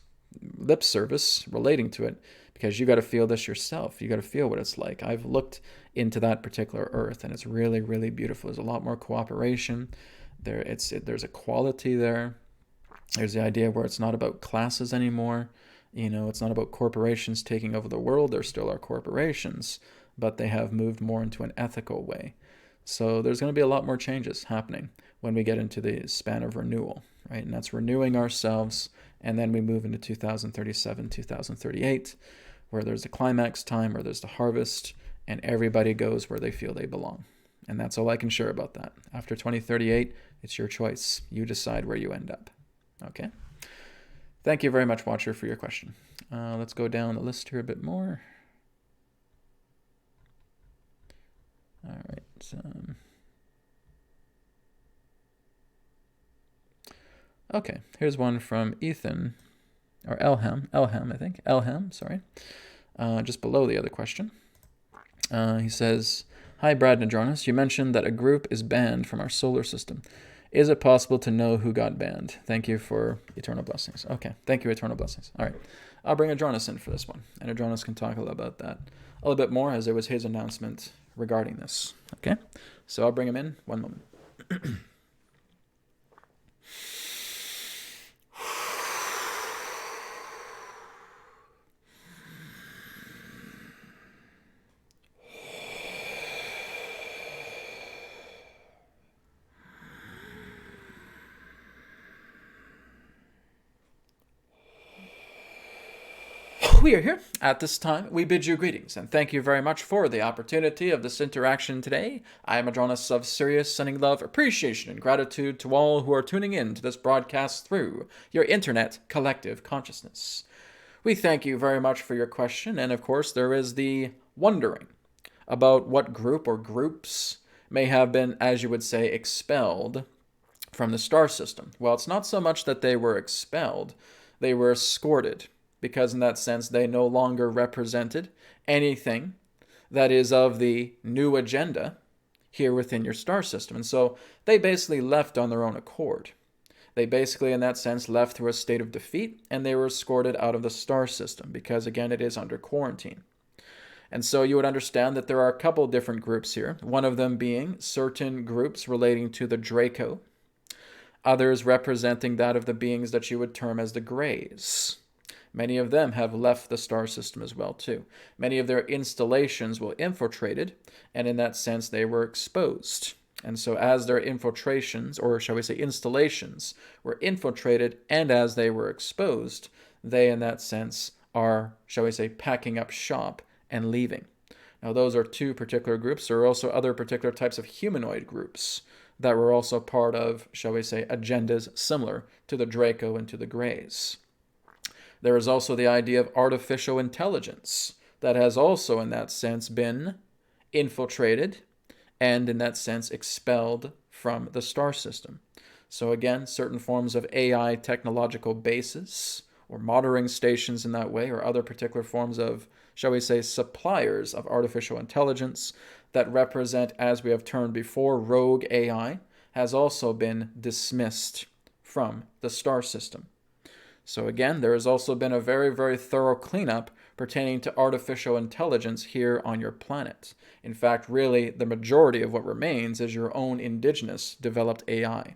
lip service relating to it, because you got to feel this yourself. You got to feel what it's like. I've looked into that particular Earth, and it's really, really beautiful. There's a lot more cooperation. There's a quality there. There's the idea where it's not about classes anymore. It's not about corporations taking over the world. There still are corporations, but they have moved more into an ethical way. So there's going to be a lot more changes happening when we get into the span of renewal, right? And that's renewing ourselves, and then we move into 2037, 2038, where there's a climax time, where there's the harvest, and everybody goes where they feel they belong. And that's all I can share about that. After 2038, it's your choice. You decide where you end up. Okay? Thank you very much, Watcher, for your question. Let's go down the list here a bit more. All right. Okay, here's one from Ethan, or Elham, I think. Elham, sorry. Just below the other question. He says, "Hi, Brad and Adronis. You mentioned that a group is banned from our solar system. Is it possible to know who got banned? Thank you for eternal blessings." Okay, thank you, eternal blessings. All right, I'll bring Adronis in for this one, and Adronis can talk a little about that a little bit more, as it was his announcement regarding this. Okay, so I'll bring him in. One moment. We are here. At this time, we bid you greetings, and thank you very much for the opportunity of this interaction today. I am Adronis of Sirius, sending love, appreciation, and gratitude to all who are tuning in to this broadcast through your internet collective consciousness. We thank you very much for your question, and of course, there is the wondering about what group or groups may have been, as you would say, expelled from the star system. Well, it's not so much that they were expelled, they were escorted, because in that sense they no longer represented anything that is of the new agenda here within your star system. And so they basically left on their own accord. They basically, in that sense, left through a state of defeat, and they were escorted out of the star system because, again, it is under quarantine. And so you would understand that there are a couple different groups here, one of them being certain groups relating to the Draco, others representing that of the beings that you would term as the Greys. Many of them have left the star system as well, too. Many of their installations were infiltrated, and in that sense, they were exposed. And so as their infiltrations, or shall we say installations, were infiltrated, and as they were exposed, they, in that sense, are, shall we say, packing up shop and leaving. Now, those are two particular groups. There are also other particular types of humanoid groups that were also part of, shall we say, agendas similar to the Draco and to the Greys. There is also the idea of artificial intelligence that has also, in that sense, been infiltrated and, in that sense, expelled from the star system. So again, certain forms of AI technological bases or monitoring stations in that way, or other particular forms of, shall we say, suppliers of artificial intelligence that represent, as we have termed before, rogue AI, has also been dismissed from the star system. So again, there has also been a very, very thorough cleanup pertaining to artificial intelligence here on your planet. In fact, really, the majority of what remains is your own indigenous developed AI.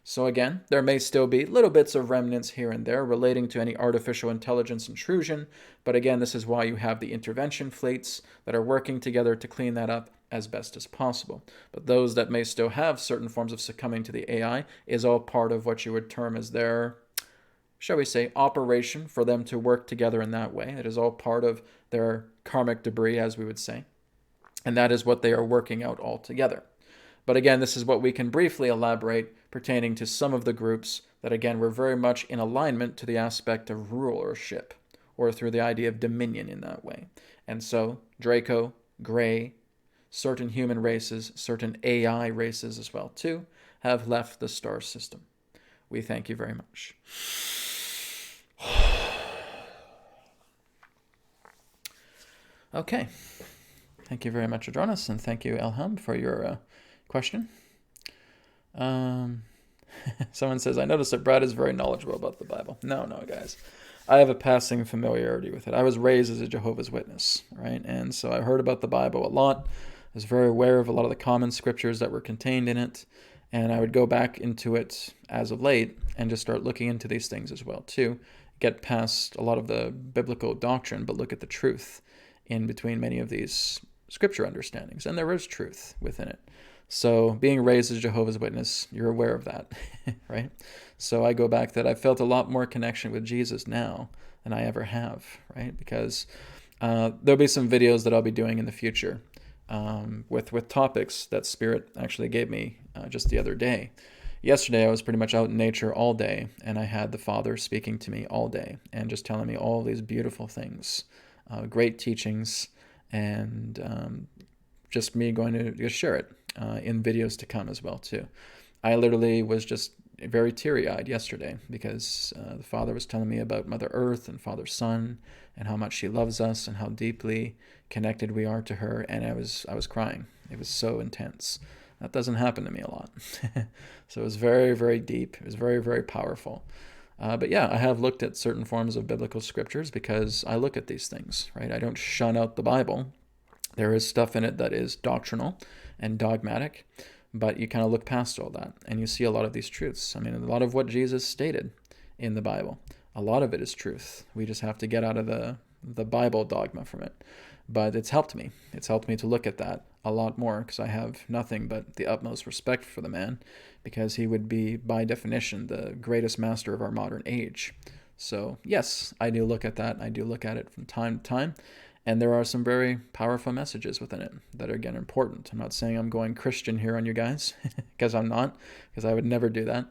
So again, there may still be little bits of remnants here and there relating to any artificial intelligence intrusion, but again, this is why you have the intervention fleets that are working together to clean that up as best as possible. But those that may still have certain forms of succumbing to the AI is all part of what you would term as their, shall we say, operation for them to work together in that way. It is all part of their karmic debris, as we would say. And that is what they are working out all together. But again, this is what we can briefly elaborate pertaining to some of the groups that, again, were very much in alignment to the aspect of rulership, or through the idea of dominion in that way. And so, Draco, Grey, certain human races, certain AI races as well, too, have left the star system. We thank you very much. Okay. Thank you very much, Adronis, and thank you, Elham, for your question. Someone says, I noticed that Brad is very knowledgeable about the Bible. No, guys. I have a passing familiarity with it. I was raised as a Jehovah's Witness, right? And so I heard about the Bible a lot. I was very aware of a lot of the common scriptures that were contained in it. And I would go back into it as of late and just start looking into these things as well, too. Get past a lot of the biblical doctrine, but look at the truth in between many of these scripture understandings. And there is truth within it. So being raised as Jehovah's Witness, you're aware of that, right? So I go back that I felt a lot more connection with Jesus now than I ever have, right? Because there'll be some videos that I'll be doing in the future with topics that Spirit actually gave me just the other day. Yesterday, I was pretty much out in nature all day, and I had the Father speaking to me all day and just telling me all these beautiful things, great teachings, and just me going to share it in videos to come as well, too. I literally was just very teary-eyed yesterday because the Father was telling me about Mother Earth and Father Son and how much she loves us and how deeply connected we are to her, and I was crying. It was so intense. That doesn't happen to me a lot. So it was very, very deep. It was very, very powerful. But yeah, I have looked at certain forms of biblical scriptures because I look at these things, right? I don't shun out the Bible. There is stuff in it that is doctrinal and dogmatic, but you kind of look past all that and you see a lot of these truths. I mean, a lot of what Jesus stated in the Bible, a lot of it is truth. We just have to get out of the Bible dogma from it. But it's helped me. It's helped me to look at that a lot more because I have nothing but the utmost respect for the man because he would be, by definition, the greatest master of our modern age. So, yes, I do look at that. I do look at it from time to time. And there are some very powerful messages within it that are, again, important. I'm not saying I'm going Christian here on you guys, because I'm not, because I would never do that.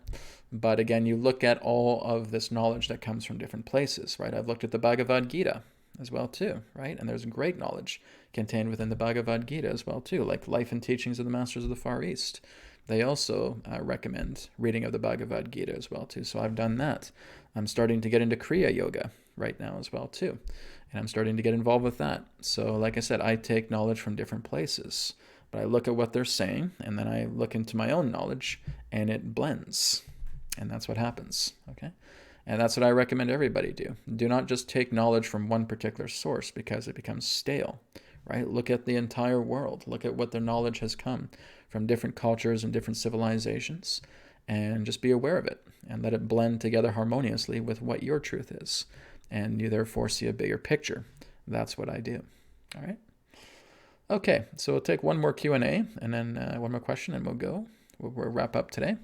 But again, you look at all of this knowledge that comes from different places, right? I've looked at the Bhagavad Gita as well, too, right? And there's great knowledge contained within the Bhagavad Gita as well, too, like Life and Teachings of the Masters of the Far East. They also recommend reading of the Bhagavad Gita as well, too. So I've done that. I'm starting to get into Kriya Yoga right now as well, too. And I'm starting to get involved with that. So like I said, I take knowledge from different places. But I look at what they're saying, and then I look into my own knowledge, and it blends. And that's what happens, okay? And that's what I recommend everybody do. Do not just take knowledge from one particular source because it becomes stale, right? Look at the entire world. Look at what their knowledge has come from different cultures and different civilizations, and just be aware of it and let it blend together harmoniously with what your truth is. And you therefore see a bigger picture. That's what I do. All right? Okay, so we'll take one more Q&A and then one more question and we'll go. We'll wrap up today.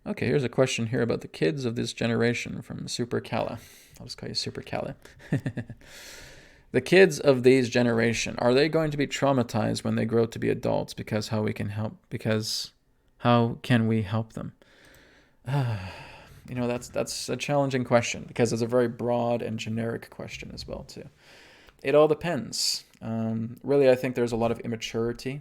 Okay, here's a question here about the kids of this generation from Super Cala. I'll just call you Super Cala. The kids of these generation, are they going to be traumatized when they grow to be adults because how can we help them? That's a challenging question because it's a very broad and generic question as well too. It all depends. Really, I think there's a lot of immaturity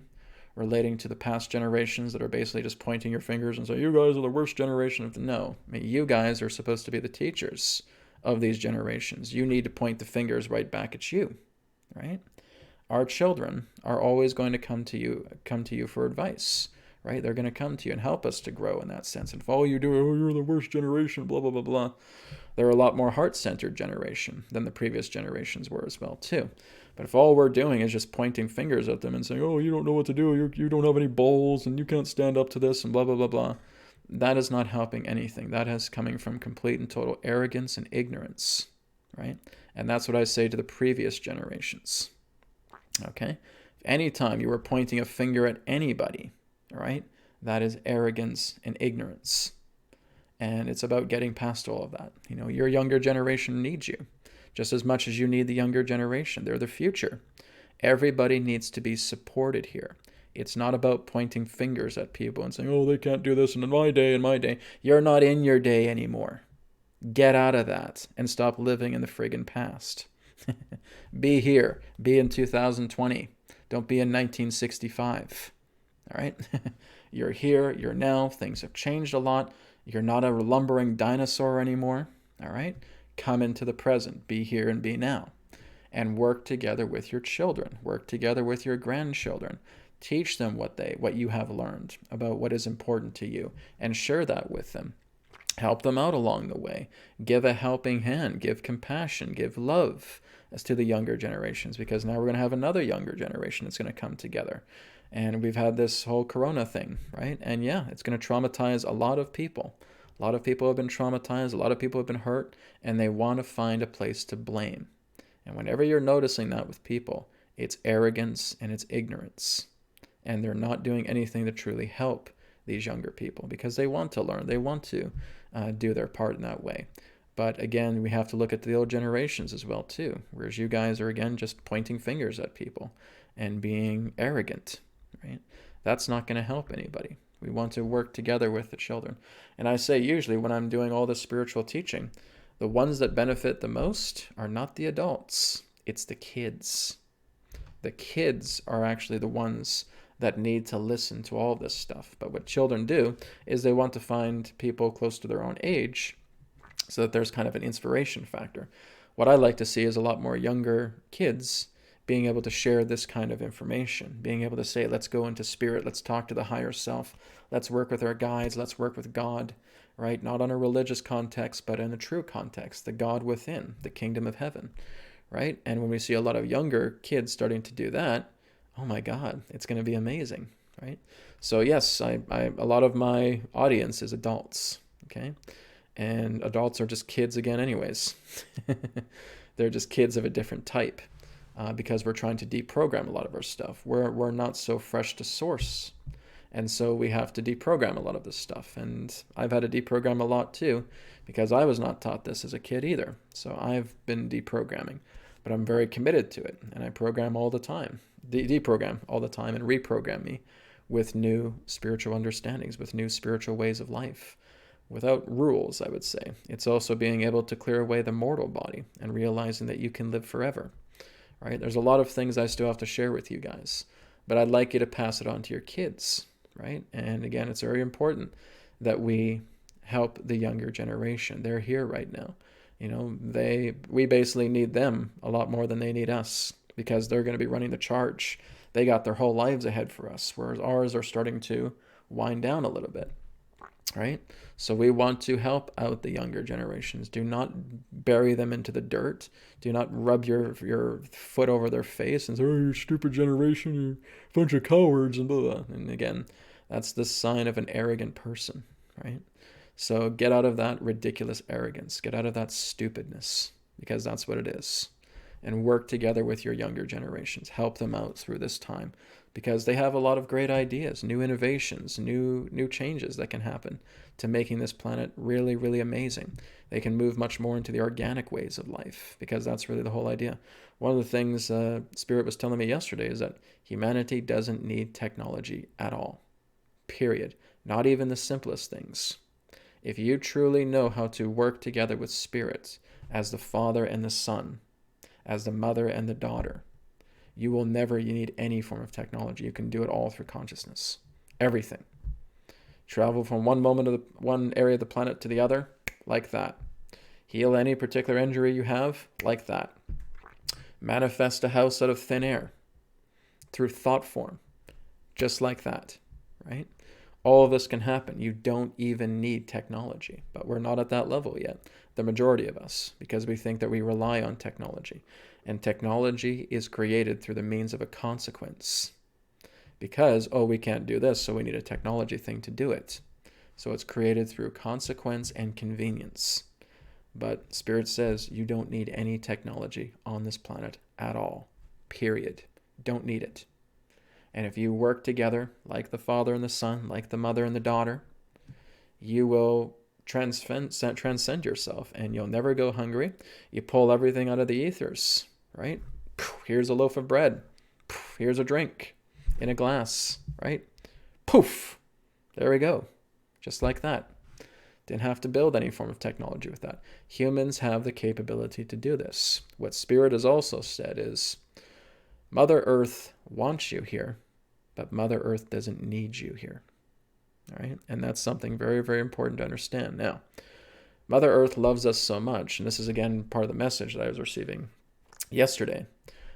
relating to the past generations that are basically just pointing your fingers and saying, you guys are the worst generation. No, I mean, you guys are supposed to be the teachers of these generations. You need to point the fingers right back at you, right? Our children are always going to come to you for advice, right? They're going to come to you and help us to grow in that sense. And if all you do, you're the worst generation, blah, blah, blah, blah. They're a lot more heart-centered generation than the previous generations were as well, too. But if all we're doing is just pointing fingers at them and saying, oh, you don't know what to do, you don't have any balls, and you can't stand up to this, and blah, blah, blah, blah, that is not helping anything. That is coming from complete and total arrogance and ignorance, right? And that's what I say to the previous generations, okay? Anytime you are pointing a finger at anybody, all right, that is arrogance and ignorance. And it's about getting past all of that. Your younger generation needs you just as much as you need the younger generation. They're the future. Everybody needs to be supported here. It's not about pointing fingers at people and saying, oh, they can't do this in my day. You're not in your day anymore. Get out of that and stop living in the friggin' past. Be here. Be in 2020. Don't be in 1965. All right? You're here. You're now. Things have changed a lot. You're not a lumbering dinosaur anymore. All right? Come into the present. Be here and be now. And work together with your children. Work together with your grandchildren. Teach them what you have learned about what is important to you, and share that with them. Help them out along the way. Give a helping hand. Give compassion. Give love as to the younger generations, because now we're going to have another younger generation that's going to come together. And we've had this whole corona thing, right? And yeah, it's going to traumatize a lot of people. A lot of people have been traumatized. A lot of people have been hurt, and they want to find a place to blame. And whenever you're noticing that with people, it's arrogance and it's ignorance. And they're not doing anything to truly help these younger people, because they want to learn. They want to do their part in that way. But again, we have to look at the old generations as well too, whereas you guys are again just pointing fingers at people and being arrogant, right? That's not going to help anybody. We want to work together with the children. And I say usually when I'm doing all this spiritual teaching, the ones that benefit the most are not the adults, it's the kids. The kids are actually the ones that need to listen to all this stuff. But what children do is they want to find people close to their own age so that there's kind of an inspiration factor. What I like to see is a lot more younger kids being able to share this kind of information, being able to say, let's go into spirit, let's talk to the higher self, let's work with our guides, let's work with God, right? Not on a religious context, but in a true context, the God within, the kingdom of heaven, right? And when we see a lot of younger kids starting to do that, oh my God, it's going to be amazing, right? So yes, a lot of my audience is adults, okay? And adults are just kids again anyways. They're just kids of a different type because we're trying to deprogram a lot of our stuff. We're not so fresh to source. And so we have to deprogram a lot of this stuff. And I've had to deprogram a lot too, because I was not taught this as a kid either. So I've been deprogramming, but I'm very committed to it. And I program all the time, deprogram all the time, and reprogram me with new spiritual understandings, with new spiritual ways of life, without rules, I would say. It's also being able to clear away the mortal body and realizing that you can live forever, right? There's a lot of things I still have to share with you guys, but I'd like you to pass it on to your kids, right? And again, it's very important that we help the younger generation. They're here right now. We basically need them a lot more than they need us, because they're going to be running the charge. They got their whole lives ahead for us, whereas ours are starting to wind down a little bit, right? So we want to help out the younger generations. Do not bury them into the dirt. Do not rub your foot over their face and say, oh, you stupid generation, you bunch of cowards, and blah, blah. And again, that's the sign of an arrogant person, right? So get out of that ridiculous arrogance. Get out of that stupidness, because that's what it is. And work together with your younger generations. Help them out through this time, because they have a lot of great ideas, new innovations, new changes that can happen to making this planet really, really amazing. They can move much more into the organic ways of life, because that's really the whole idea. One of the things Spirit was telling me yesterday is that humanity doesn't need technology at all, period. Not even the simplest things. If you truly know how to work together with Spirit as the Father and the Son, as the mother and the daughter, you will never need any form of technology. You can do it all through consciousness. Everything. Travel from one area of the planet to the other, like that. Heal any particular injury you have, like that. Manifest a house out of thin air through thought form, just like that, right? All of this can happen. You don't even need technology, but we're not at that level yet, the majority of us, because we think that we rely on technology. And technology is created through the means of a consequence. Because, we can't do this, so we need a technology thing to do it. So it's created through consequence and convenience. But Spirit says you don't need any technology on this planet at all. Period. Don't need it. And if you work together, like the Father and the Son, like the mother and the daughter, you will transcend yourself, and you'll never go hungry. You pull everything out of the ethers, right? Here's a loaf of bread. Here's a drink in a glass, right? Poof, there we go. Just like that. Didn't have to build any form of technology with that. Humans have the capability to do this. What Spirit has also said is, Mother Earth wants you here, but Mother Earth doesn't need you here. All right? And that's something very, very important to understand. Now, Mother Earth loves us so much, and this is again part of the message that I was receiving yesterday,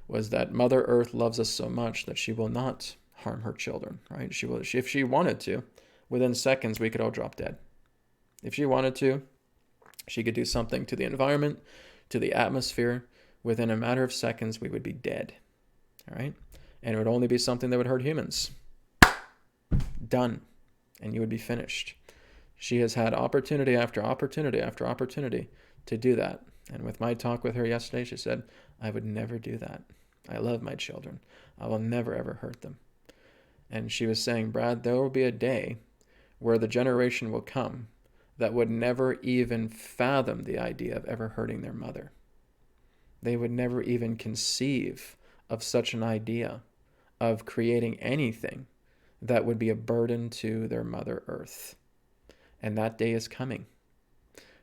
was that Mother Earth loves us so much that she will not harm her children, right? If she wanted to, within seconds we could all drop dead. If she wanted to, she could do something to the environment, to the atmosphere. Within a matter of seconds, we would be dead. All right? And it would only be something that would hurt humans. Done. And you would be finished. She has had opportunity after opportunity after opportunity to do that. And with my talk with her yesterday, she said, I would never do that. I love my children. I will never, ever hurt them. And she was saying, Brad, there will be a day where the generation will come that would never even fathom the idea of ever hurting their mother. They would never even conceive of such an idea of creating anything that would be a burden to their Mother Earth. And that day is coming.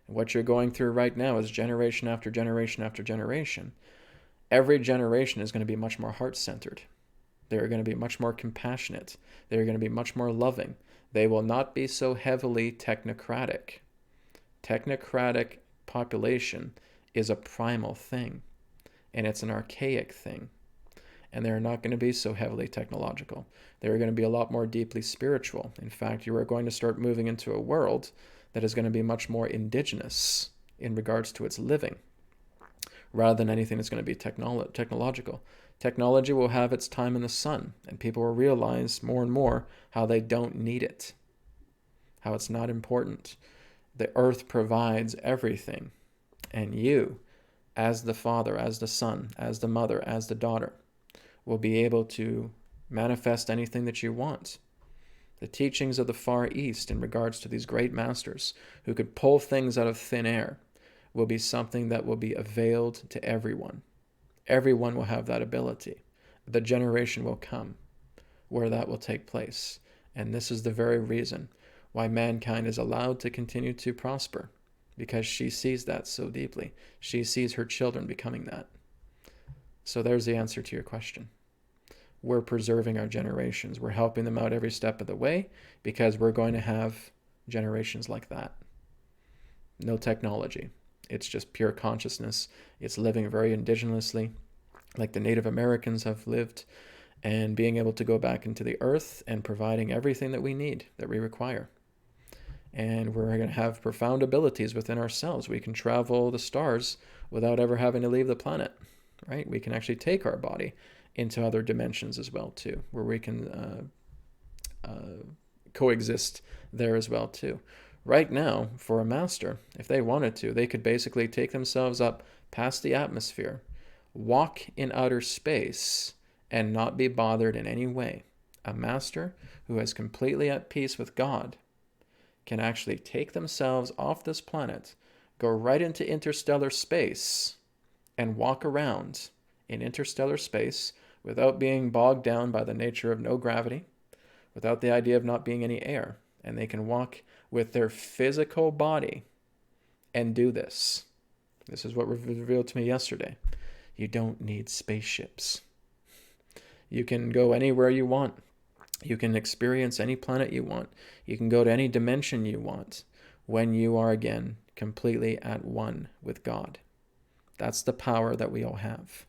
And what you're going through right now is generation after generation after generation. Every generation is going to be much more heart-centered. They're going to be much more compassionate. They're going to be much more loving. They will not be so heavily technocratic. Technocratic population is a primal thing, and it's an archaic thing. And they're not going to be so heavily technological. They're going to be a lot more deeply spiritual. In fact, you are going to start moving into a world that is going to be much more indigenous in regards to its living, rather than anything that's going to be technological. Technology will have its time in the sun, and people will realize more and more how they don't need it, how it's not important. The earth provides everything, and you, as the father, as the son, as the mother, as the daughter, will be able to manifest anything that you want. The teachings of the Far East in regards to these great masters who could pull things out of thin air will be something that will be availed to everyone. Everyone will have that ability. The generation will come where that will take place. And this is the very reason why mankind is allowed to continue to prosper, because she sees that so deeply. She sees her children becoming that. So there's the answer to your question. We're preserving our generations. We're helping them out every step of the way because we're going to have generations like that. No technology. It's just pure consciousness. It's living very indigenously, like the Native Americans have lived, and being able to go back into the earth and providing everything that we need, that we require. And we're going to have profound abilities within ourselves. We can travel the stars without ever having to leave the planet, right? We can actually take our body into other dimensions as well, too, where we can coexist there as well, too. Right now, for a master, if they wanted to, they could basically take themselves up past the atmosphere, walk in outer space, and not be bothered in any way. A master who is completely at peace with God can actually take themselves off this planet, go right into interstellar space, and walk around in interstellar space without being bogged down by the nature of no gravity, without the idea of not being any air. And they can walk with their physical body and do this. This is what was revealed to me yesterday. You don't need spaceships. You can go anywhere you want. You can experience any planet you want. You can go to any dimension you want when you are, again, completely at one with God. That's the power that we all have.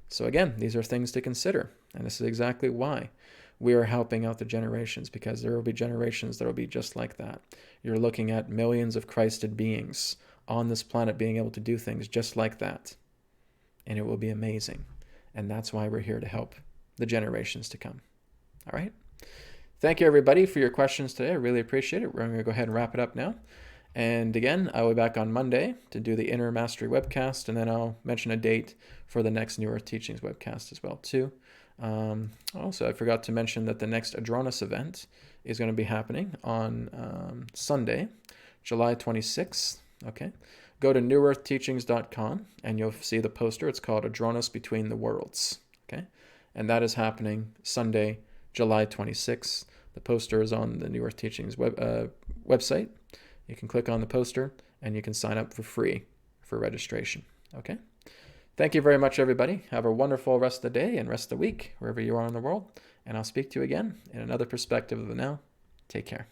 So again, these are things to consider. And this is exactly why we are helping out the generations, because there will be generations that will be just like that. You're looking at millions of Christed beings on this planet being able to do things just like that. And it will be amazing. And that's why we're here to help the generations to come. All right? Thank you, everybody, for your questions today. I really appreciate it. We're going to go ahead and wrap it up now. And again, I will be back on Monday to do the Inner Mastery webcast, and then I'll mention a date for the next New Earth Teachings webcast as well, too. Also, I forgot to mention that the next Adronis event is going to be happening on Sunday, July 26th. Okay. Go to newearthteachings.com and you'll see the poster. It's called Adronis Between the Worlds. Okay. And that is happening Sunday, July 26th. The poster is on the New Earth Teachings website. You can click on the poster and you can sign up for free for registration. Okay. Thank you very much, everybody. Have a wonderful rest of the day and rest of the week, wherever you are in the world. And I'll speak to you again in another perspective of the now. Take care.